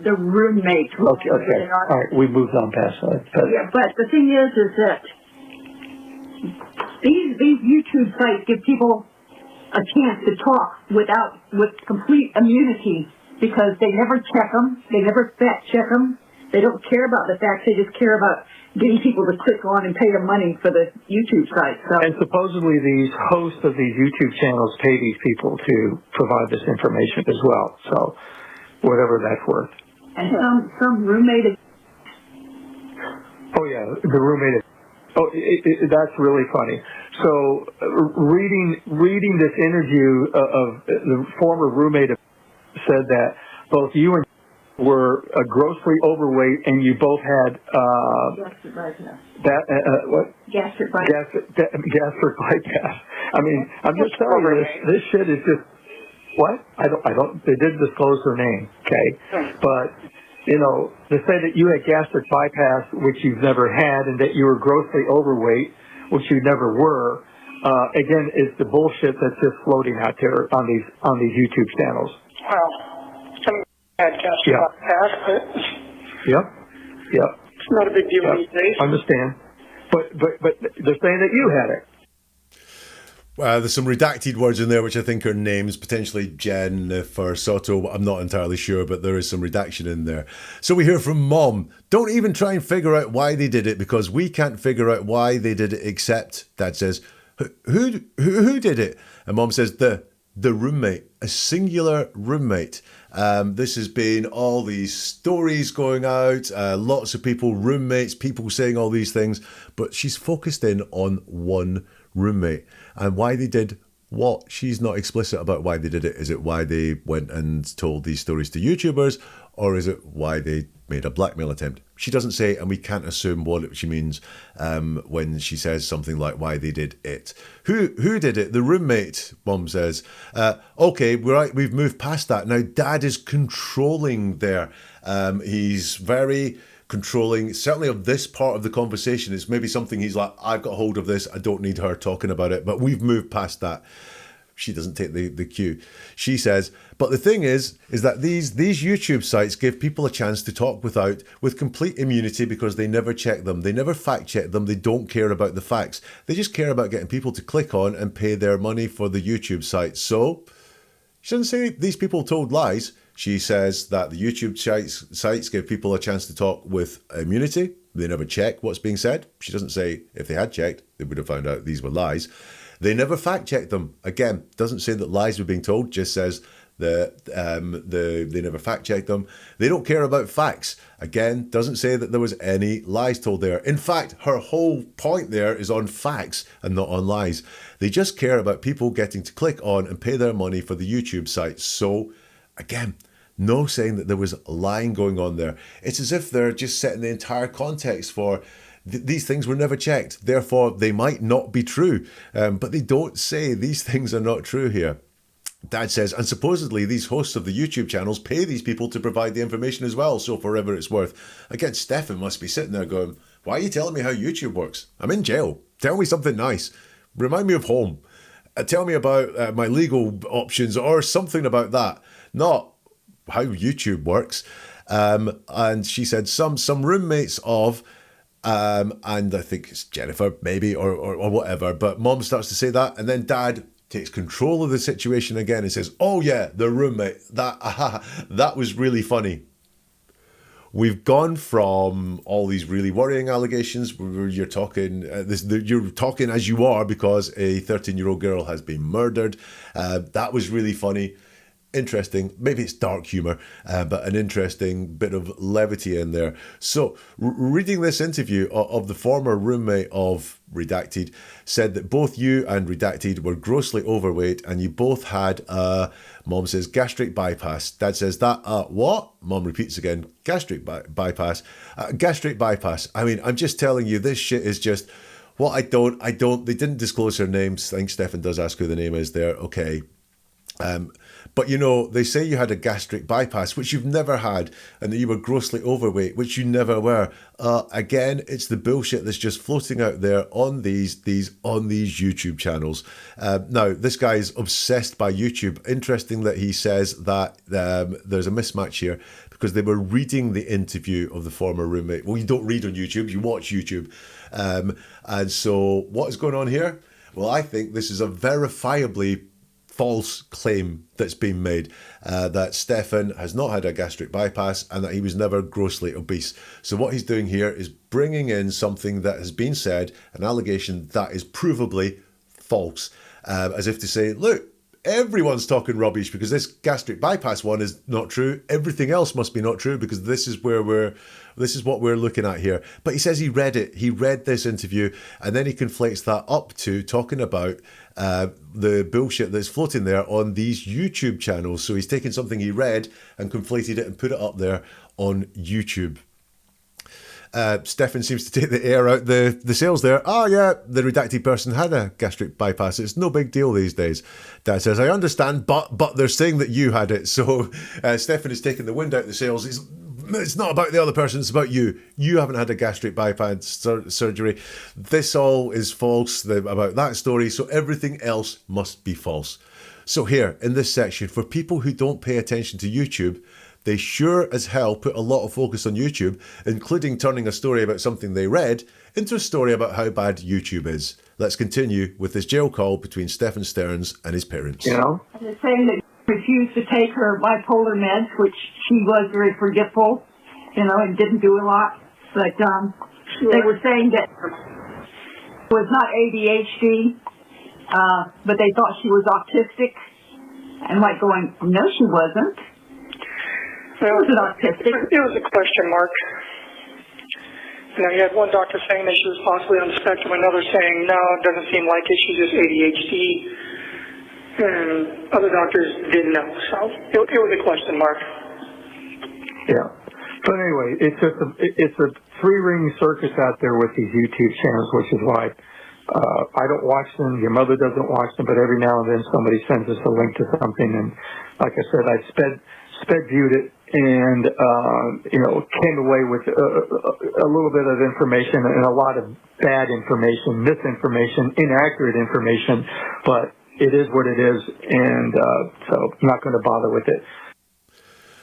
the roommate. Okay. All right, we moved on past that. Yeah, but the thing is that these YouTube sites give people a chance to talk with complete immunity because they never check them, they never fact check them, they don't care about the facts, they just care about getting people to click on and pay them money for the YouTube site. So. And supposedly these hosts of these YouTube channels pay these people to provide this information as well. So whatever that's worth. And some roommate. Oh yeah, the roommate. That's really funny. So reading this interview of the former roommate said that both you and were grossly overweight, and you both had Gastric bypass. What? Gastric bypass. Gastric bypass. I mean, I'm just telling you, this shit is just what? I don't. They didn't disclose her name, okay? But you know, to say that you had gastric bypass, which you've never had, and that you were grossly overweight, which you never were, again, is the bullshit that's just floating out there on these YouTube channels. Well, some had gastric bypass, but Yep. it's not a big deal these days. Understand. But they're saying that you had it. There's some redacted words in there, which I think are names, potentially Jenn for Soto. I'm not entirely sure, but there is some redaction in there. So we hear from Mom. Don't even try and figure out why they did it because we can't figure out why they did it except, Dad says, who did it? And Mom says, the roommate, a singular roommate. This has been all these stories going out, lots of people, roommates, people saying all these things, but she's focused in on one roommate and why they did what. She's not explicit about why they did it. Is it why they went and told these stories to YouTubers, or is it why they made a blackmail attempt? She doesn't say, and we can't assume what she means when she says something like why they did it. Who did it? The roommate, Mom says. Okay, we've moved past that. Now Dad is controlling there. He's very controlling, certainly of this part of the conversation. It's maybe something he's like, I've got hold of this, I don't need her talking about it, but we've moved past that. She doesn't take the cue. She says, but the thing is that these YouTube sites give people a chance to talk with complete immunity because they never check them. They never fact check them. They don't care about the facts. They just care about getting people to click on and pay their money for the YouTube site. So she doesn't say these people told lies. She says that the YouTube sites give people a chance to talk with immunity. They never check what's being said. She doesn't say if they had checked, they would have found out these were lies. They never fact checked them. Again, doesn't say that lies were being told, just says that they never fact checked them. They don't care about facts. Again, doesn't say that there was any lies told there. In fact, her whole point there is on facts and not on lies. They just care about people getting to click on and pay their money for the YouTube site. So, again, no saying that there was lying going on there. It's as if they're just setting the entire context for these things were never checked. Therefore, they might not be true. But they don't say these things are not true here. Dad says, and supposedly these hosts of the YouTube channels pay these people to provide the information as well. So for whatever it's worth. Again, Stephan must be sitting there going, why are you telling me how YouTube works? I'm in jail. Tell me something nice. Remind me of home. Tell me about my legal options or something about that. Not how YouTube works. And she said some roommates of, and I think it's Jennifer maybe or whatever, but Mom starts to say that, and then Dad takes control of the situation again and says, oh yeah, the roommate, that was really funny. We've gone from all these really worrying allegations where you're talking as you are because a 13-year-old girl has been murdered. That was really funny. interesting, maybe it's dark humour, but an interesting bit of levity in there. So, reading this interview of the former roommate of Redacted, said that both you and Redacted were grossly overweight and you both had, Mom says, gastric bypass. Dad says, that, what? Mom repeats again, gastric bypass. Gastric bypass. I mean, I'm just telling you, this shit is just, what I don't, they didn't disclose her names. I think Stephan does ask who the name is there. Okay. But you know, they say you had a gastric bypass, which you've never had, and that you were grossly overweight, which you never were. Again, it's the bullshit that's just floating out there on these YouTube channels. Now, this guy is obsessed by YouTube. Interesting that he says that there's a mismatch here because they were reading the interview of the former roommate. Well, you don't read on YouTube, you watch YouTube. And so what is going on here? Well, I think this is a verifiably false claim that's been made, that Stephan has not had a gastric bypass and that he was never grossly obese. So what he's doing here is bringing in something that has been said, an allegation that is provably false, as if to say, look, everyone's talking rubbish because this gastric bypass one is not true. Everything else must be not true because this is what we're looking at here. But he says he read it. He read this interview and then he conflates that up to talking about the bullshit that's floating there on these YouTube channels. So he's taken something he read and conflated it and put it up there on YouTube. Stephan seems to take the air out the sails there. Oh yeah, the redacted person had a gastric bypass. It's no big deal these days. Dad says, I understand, but they're saying that you had it. So Stephan is taking the wind out the sails. It's not about the other person, it's about you. You haven't had a gastric bypass surgery. This all is false about that story, so everything else must be false. So here, in this section, for people who don't pay attention to YouTube, they sure as hell put a lot of focus on YouTube, including turning a story about something they read into a story about how bad YouTube is. Let's continue with this jail call between Stephan Sterns and his parents. You know? They're saying that she refused to take her bipolar meds, which she was very forgetful, and didn't do a lot. But they were saying that it was not ADHD, but they thought she was autistic. And like going, no, she wasn't. Well, She wasn't autistic. it was a question mark. You had one doctor saying that she was possibly on the spectrum, another saying, no, it doesn't seem like it, she's just ADHD. And other doctors didn't know. So it was a question mark. Yeah. But anyway, it's a three-ring circus out there with these YouTube channels, which is why I don't watch them. Your mother doesn't watch them, but every now and then somebody sends us a link to something, and like I said, I sped viewed it and came away with a little bit of information and a lot of bad information, misinformation, inaccurate information, but it is what it is, and so I'm not going to bother with it.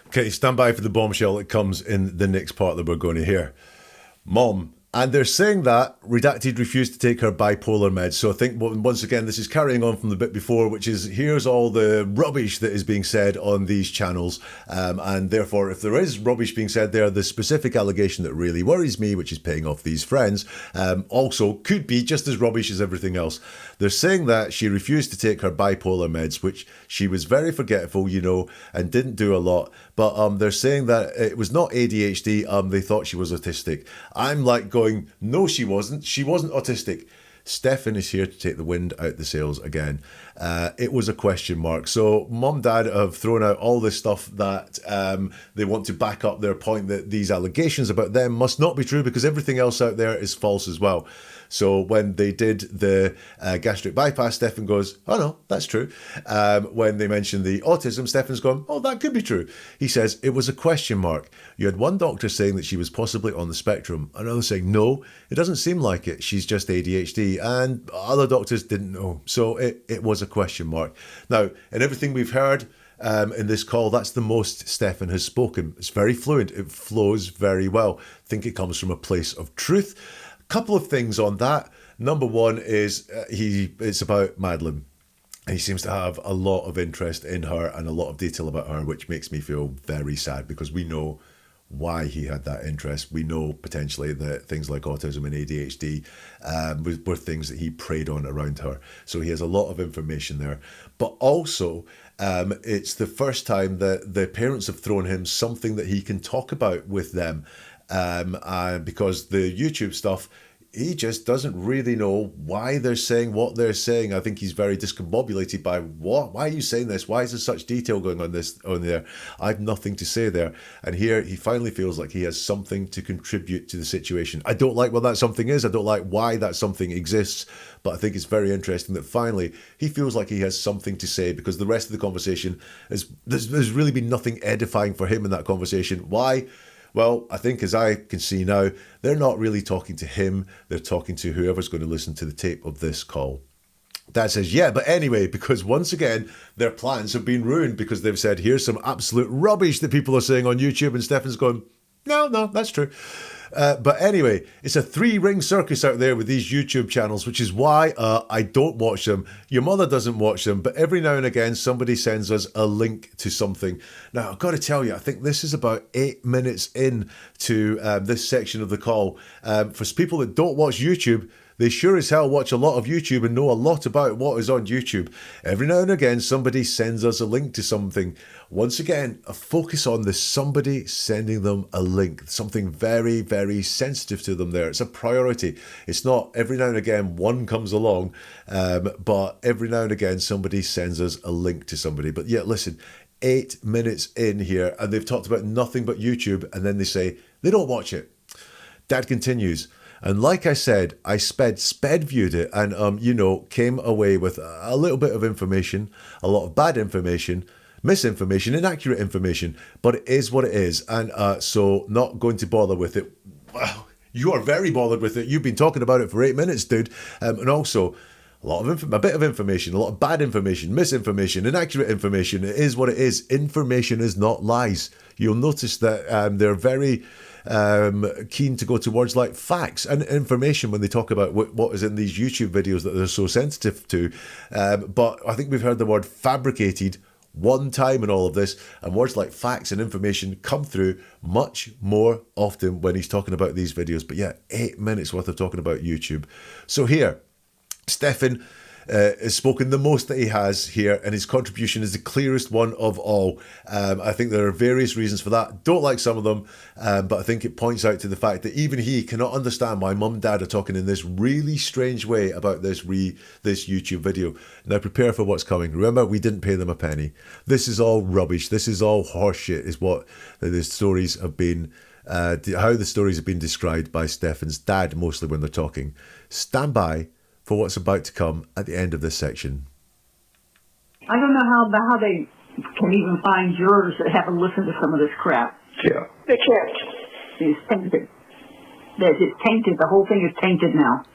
Okay, stand by for the bombshell that comes in the next part that we're going to hear. Mom, and they're saying that Redacted refused to take her bipolar meds. So I think, once again, this is carrying on from the bit before, which is here's all the rubbish that is being said on these channels. And therefore, if there is rubbish being said there, the specific allegation that really worries me, which is paying off these friends, also could be just as rubbish as everything else. They're saying that she refused to take her bipolar meds, which she was very forgetful, and didn't do a lot. But they're saying that it was not ADHD. They thought she was autistic. I'm like going, no, she wasn't. She wasn't autistic. Stephan is here to take the wind out the sails again. It was a question mark. So Mum, Dad have thrown out all this stuff that they want to back up their point that these allegations about them must not be true because everything else out there is false as well. So when they did the gastric bypass, Stephan goes, oh no, that's true. When they mentioned the autism, Stephan's gone, oh, that could be true. He says, it was a question mark. You had one doctor saying that she was possibly on the spectrum, another saying, no, it doesn't seem like it. She's just ADHD. And other doctors didn't know. So it was a question mark. Now, in everything we've heard in this call, that's the most Stephan has spoken. It's very fluent. It flows very well. I think it comes from a place of truth. Couple of things on that. Number one is it's about Madeline. He seems to have a lot of interest in her and a lot of detail about her, which makes me feel very sad because we know why he had that interest. We know potentially that things like autism and ADHD were things that he preyed on around her. So he has a lot of information there. But also, it's the first time that the parents have thrown him something that he can talk about with them. Because the YouTube stuff, he just doesn't really know why they're saying what they're saying. I think he's very discombobulated by what? Why are you saying this? Why is there such detail going on there? I have nothing to say there. And here he finally feels like he has something to contribute to the situation. I don't like what that something is. I don't like why that something exists. But I think it's very interesting that finally he feels like he has something to say, because the rest of the conversation there's really been nothing edifying for him in that conversation. Why? Well, I think as I can see now, they're not really talking to him. They're talking to whoever's going to listen to the tape of this call. Dad says, yeah, but anyway, because once again, their plans have been ruined because they've said, here's some absolute rubbish that people are saying on YouTube. And Stephan's going, no, that's true. But anyway, it's a 3-ring circus out there with these YouTube channels, which is why I don't watch them. Your mother doesn't watch them, but every now and again, somebody sends us a link to something. Now, I've got to tell you, I think this is about 8 minutes in to this section of the call. For people that don't watch YouTube, they sure as hell watch a lot of YouTube and know a lot about what is on YouTube. Every now and again, somebody sends us a link to something. Once again, a focus on this somebody sending them a link, something very, very sensitive to them there. It's a priority. It's not every now and again one comes along, but every now and again somebody sends us a link to somebody. But yeah, listen, 8 minutes in here and they've talked about nothing but YouTube, and then they say they don't watch it. Dad continues. And like I said, I sped viewed it and, came away with a little bit of information, a lot of bad information, misinformation, inaccurate information, but it is what it is. And so not going to bother with it. Well, you are very bothered with it. You've been talking about it for 8 minutes, dude. And also a bit of information, a lot of bad information, misinformation, inaccurate information. It is what it is. Information is not lies. You'll notice that they're very keen to go towards like facts and information when they talk about what is in these YouTube videos that they're so sensitive to. But I think we've heard the word fabricated one time in all of this, and words like facts and information come through much more often when he's talking about these videos. But yeah, 8 minutes worth of talking about YouTube. So here, Stephan has spoken the most that he has here, and his contribution is the clearest one of all. I think there are various reasons for that. Don't like some of them, but I think it points out to the fact that even he cannot understand why mum and dad are talking in this really strange way about this YouTube video. Now prepare for what's coming. Remember, we didn't pay them a penny. This is all rubbish. This is all horseshit, is what the stories have been, how the stories have been described by Stephan's dad, mostly when they're talking. Stand by for what's about to come at the end of this section. I don't know how they can even find jurors that haven't listened to some of this crap. Yeah. They can't. It's tainted. It's tainted. The whole thing is tainted now.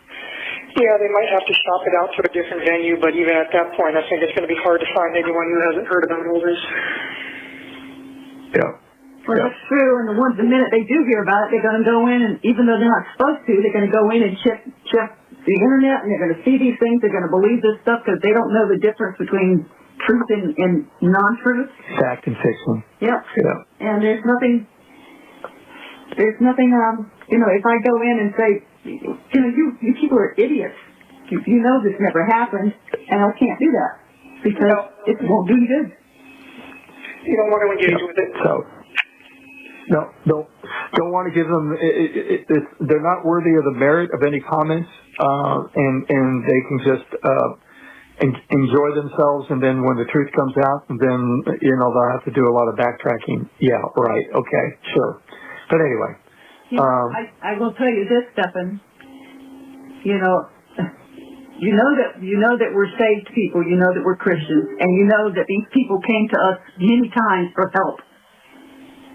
Yeah, they might have to shop it out to a different venue, but even at that point, I think it's going to be hard to find anyone who hasn't heard about all this. Yeah. Well, that's true, and the minute they do hear about it, they're going to go in, and even though they're not supposed to, they're going to go in and check the internet, and they're going to see these things, they're going to believe this stuff because they don't know the difference between truth and non-truth. Fact and fiction. Yep. Yeah. And there's nothing, if I go in and say, you people are idiots. You know this never happened, and I can't do that because it won't do you good. You don't want to engage with it. So, don't want to give them. They're not worthy of the merit of any comments, and they can just enjoy themselves. And then when the truth comes out, then they'll have to do a lot of backtracking. Yeah, right. Okay, sure. But anyway, I will tell you this, Stephan. You know that we're saved people. You know that we're Christians, and you know that these people came to us many times for help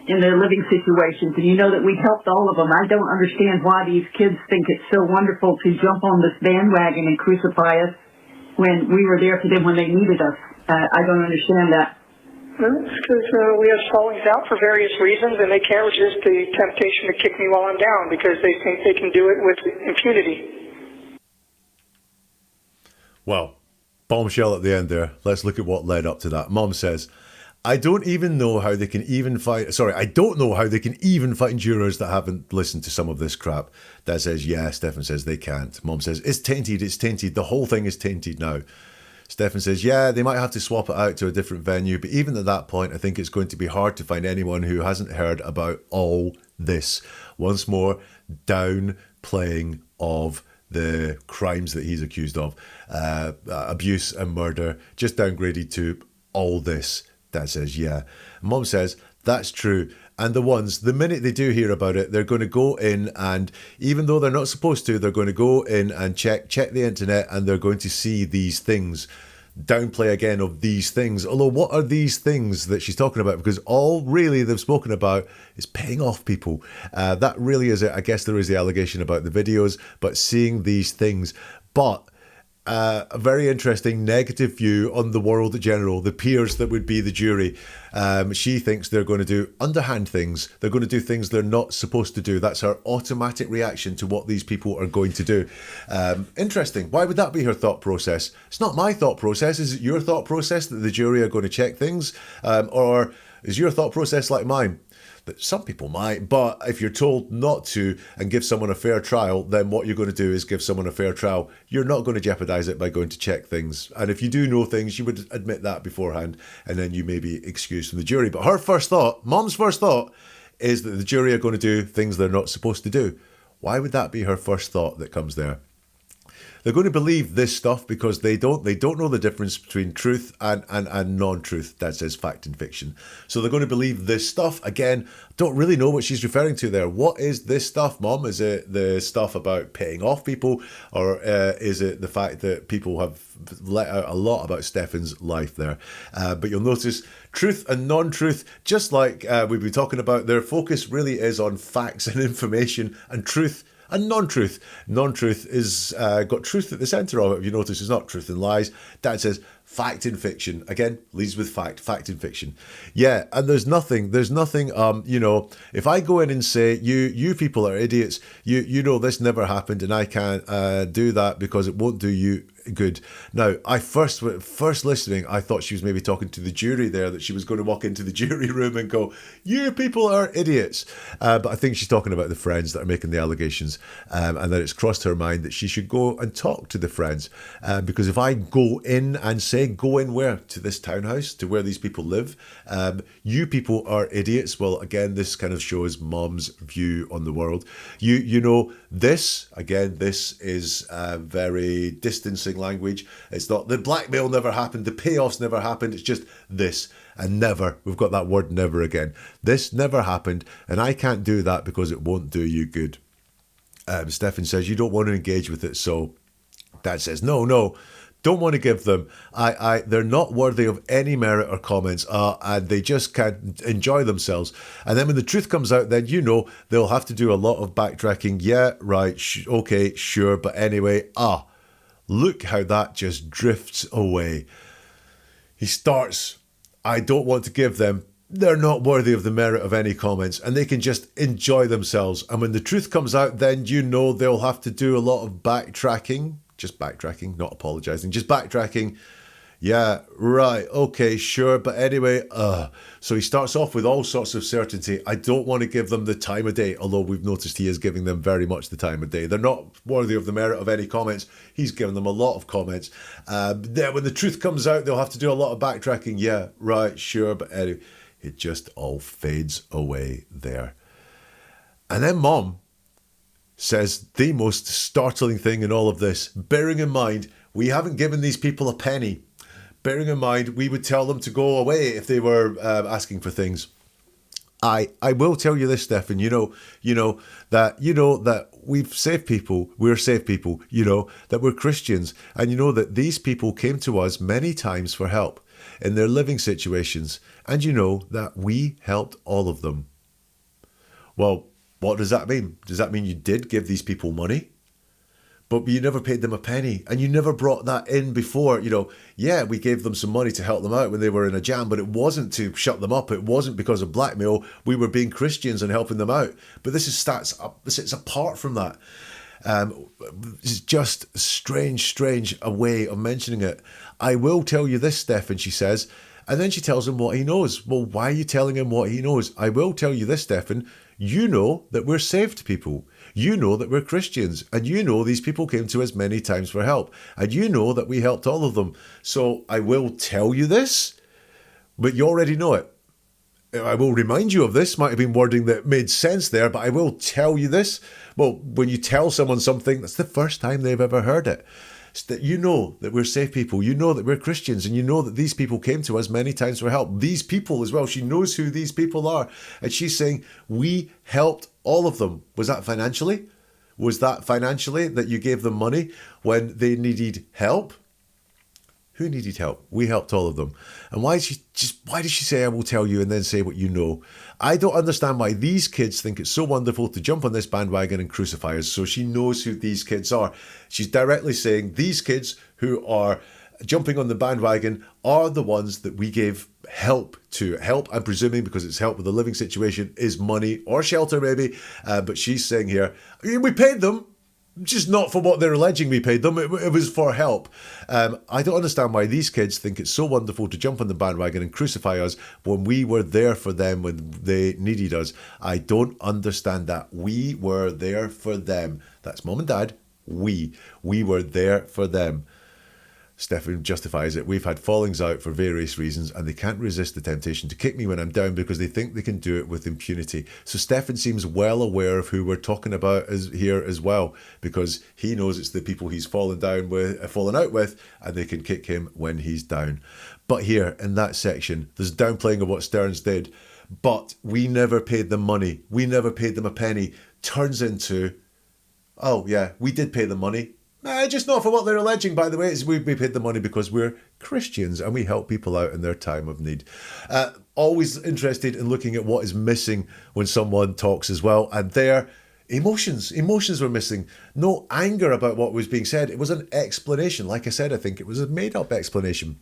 in their living situations, and you know that we helped all of them. I don't understand why these kids think it's so wonderful to jump on this bandwagon and crucify us when we were there for them when they needed us. I don't understand that. Well, it's because we have fallings out for various reasons, and they can't resist the temptation to kick me while I'm down because they think they can do it with impunity. Well, bombshell at the end there. Let's look at what led up to that. Mom says, I don't know how they can even find jurors that haven't listened to some of this crap. Dad says, yeah. Stephan says they can't. Mom says, it's tainted. The whole thing is tainted now. Stephan says, yeah, they might have to swap it out to a different venue, but even at that point, I think it's going to be hard to find anyone who hasn't heard about all this. Once more, downplaying of the crimes that he's accused of. Abuse and murder, just downgraded to all this. Dad says, yeah. Mom says, that's true. And the minute they do hear about it, they're going to go in, and even though they're not supposed to, they're going to go in and check the internet, and they're going to see these things. Downplay again of these things. Although, what are these things that she's talking about? Because all really they've spoken about is paying off people. That really is it. I guess there is the allegation about the videos, but seeing these things. But a very interesting negative view on the world in general, the peers that would be the jury. She thinks they're going to do underhand things. They're going to do things they're not supposed to do. That's her automatic reaction to what these people are going to do. Interesting. Why would that be her thought process? It's not my thought process. Is it your thought process that the jury are going to check things? Or is your thought process like mine? That some people might, but if you're told not to and give someone a fair trial, then what you're going to do is give someone a fair trial. You're not going to jeopardize it by going to check things. And if you do know things, you would admit that beforehand, and then you may be excused from the jury. But her first thought, Mom's first thought, is that the jury are going to do things they're not supposed to do. Why would that be her first thought that comes there? They're going to believe this stuff because they don't know the difference between truth and non-truth. That says fact and fiction. So they're going to believe this stuff. Again, don't really know what she's referring to there. What is this stuff, Mom? Is it the stuff about paying off people, or is it the fact that people have let out a lot about Stephan's life there? But you'll notice truth and non-truth, just like we've been talking about, their focus really is on facts and information, and truth and non-truth. Non-truth is got truth at the centre of it. If you notice, it's not truth and lies. Dad says fact and fiction. Again, leads with fact and fiction. Yeah, and there's nothing, if I go in and say, you people are idiots, you know this never happened, and I can't do that because it won't do you good. Now, I first listening, I thought she was maybe talking to the jury there, that she was going to walk into the jury room and go, you people are idiots. But I think she's talking about the friends that are making the allegations, and that it's crossed her mind that she should go and talk to the friends. Because if I go in and say, go in where? To this townhouse, to where these people live. You people are idiots. Well, again, this kind of shows Mom's view on the world. This is very distancing language. It's not the blackmail never happened, the payoffs never happened. It's just this and never. We've got that word never again. This never happened, and I can't do that because it won't do you good. Stephan says you don't want to engage with it, so Dad says no. Don't want to give them. They're not worthy of any merit or comments, and they just can't enjoy themselves. And then when the truth comes out, then they'll have to do a lot of backtracking. Yeah, right, okay, sure, but anyway, look how that just drifts away. He starts, I don't want to give them. They're not worthy of the merit of any comments, and they can just enjoy themselves. And when the truth comes out, then they'll have to do a lot of backtracking. Just backtracking, not apologising, just backtracking. Yeah, right, okay, sure, but anyway, so he starts off with all sorts of certainty. I don't want to give them the time of day, although we've noticed he is giving them very much the time of day. They're not worthy of the merit of any comments. He's given them a lot of comments. Then when the truth comes out, they'll have to do a lot of backtracking. Yeah, right, sure, but anyway, it just all fades away there. And then Mom says the most startling thing in all of this, bearing in mind, we haven't given these people a penny. Bearing in mind, we would tell them to go away if they were asking for things. I will tell you this, Stephan, that we've saved people, we're saved people, that we're Christians, and that these people came to us many times for help in their living situations, and that we helped all of them. Well, what does that mean? Does that mean you did give these people money? But you never paid them a penny, and you never brought that in before. Yeah, we gave them some money to help them out when they were in a jam, but it wasn't to shut them up. It wasn't because of blackmail. We were being Christians and helping them out. But this it's apart from that. It's just strange a way of mentioning it. I will tell you this, Stephan, she says, And then she tells him what he knows. Well, why are you telling him what he knows? I will tell you this, Stephan. You know that we're saved people. You know that we're Christians. And you know these people came to us many times for help. And you know that we helped all of them. So I will tell you this, but you already know it. I will remind you of this. Might have been wording that made sense there, but I will tell you this. Well, when you tell someone something, that's the first time they've ever heard it. It's that you know that we're safe people. You know that we're Christians, and you know that these people came to us many times for help. These people as well. She knows who these people are. And she's saying, we helped all of them. Was that financially? Was that financially that you gave them money when they needed help? Who needed help? We helped all of them. And why did she say, I will tell you, and then say what you know? I don't understand why these kids think it's so wonderful to jump on this bandwagon and crucify us. So she knows who these kids are. She's directly saying these kids who are jumping on the bandwagon are the ones that we gave help to. Help, I'm presuming, because it's help with a living situation, is money or shelter maybe. But she's saying here, we paid them. Just not for what they're alleging we paid them. It was for help. I don't understand why these kids think it's so wonderful to jump on the bandwagon and crucify us when we were there for them when they needed us. I don't understand that. We were there for them. That's mom and dad. We were there for them. Stephan justifies it. We've had fallings out for various reasons and they can't resist the temptation to kick me when I'm down because they think they can do it with impunity. So Stephan seems well aware of who we're talking about here as well, because he knows it's the people he's fallen out with, and they can kick him when he's down. But here in that section, there's downplaying of what Sterns did, but we never paid them money. We never paid them a penny. Turns into, oh yeah, we did pay them money. Just not for what they're alleging, by the way. We paid the money because we're Christians and we help people out in their time of need. Always interested in looking at what is missing when someone talks as well. And their emotions were missing. No anger about what was being said. It was an explanation. Like I said, I think it was a made-up explanation.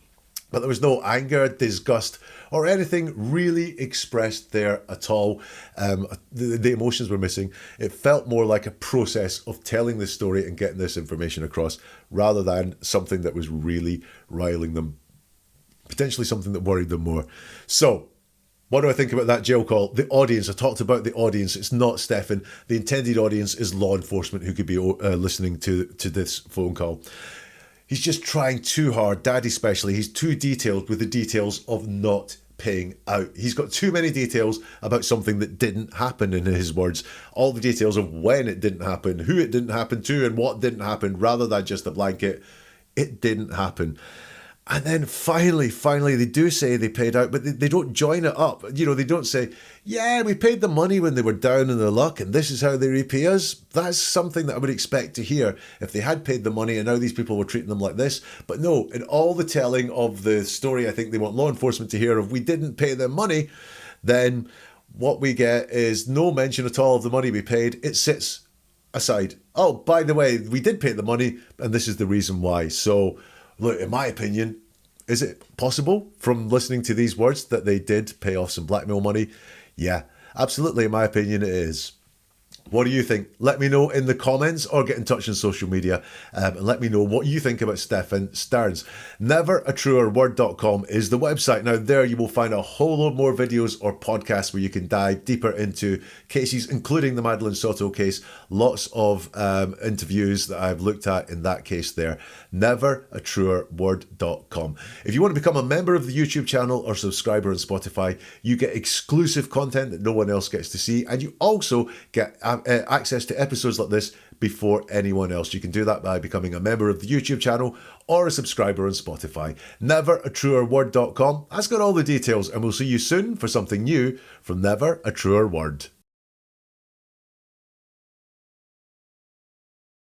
But there was no anger, disgust, or anything really expressed there at all. The emotions were missing. It felt more like a process of telling this story and getting this information across, rather than something that was really riling them, potentially something that worried them more. So, what do I think about that jail call? The audience, I talked about the audience. It's not Stephan. The intended audience is law enforcement who could be listening to this phone call. He's just trying too hard, Dad especially. He's too detailed with the details of not paying out. He's got too many details about something that didn't happen, in his words. All the details of when it didn't happen, who it didn't happen to, and what didn't happen, rather than just a blanket, it didn't happen. And then finally, they do say they paid out, but they don't join it up. You know, they don't say, yeah, we paid the money when they were down in their luck and this is how they repay us. That's something that I would expect to hear if they had paid the money and now these people were treating them like this. But no, in all the telling of the story, I think they want law enforcement to hear of we didn't pay them money, then what we get is no mention at all of the money we paid. It sits aside. Oh, by the way, we did pay the money and this is the reason why. So, look, in my opinion, is it possible from listening to these words that they did pay off some blackmail money? Yeah, absolutely. In my opinion, it is. What do you think? Let me know in the comments or get in touch on social media and let me know what you think about Stephan Sterns. Neveratruerword.com is the website. Now there you will find a whole lot more videos or podcasts where you can dive deeper into cases, including the Madeline Soto case. Lots of interviews that I've looked at in that case there. Neveratruerword.com. If you want to become a member of the YouTube channel or subscriber on Spotify, you get exclusive content that no one else gets to see, and you also get access to episodes like this before anyone else. You can do that by becoming a member of the YouTube channel or a subscriber on Spotify. Neveratruerword.com. That's got all the details, and we'll see you soon for something new from Never a Truer Word.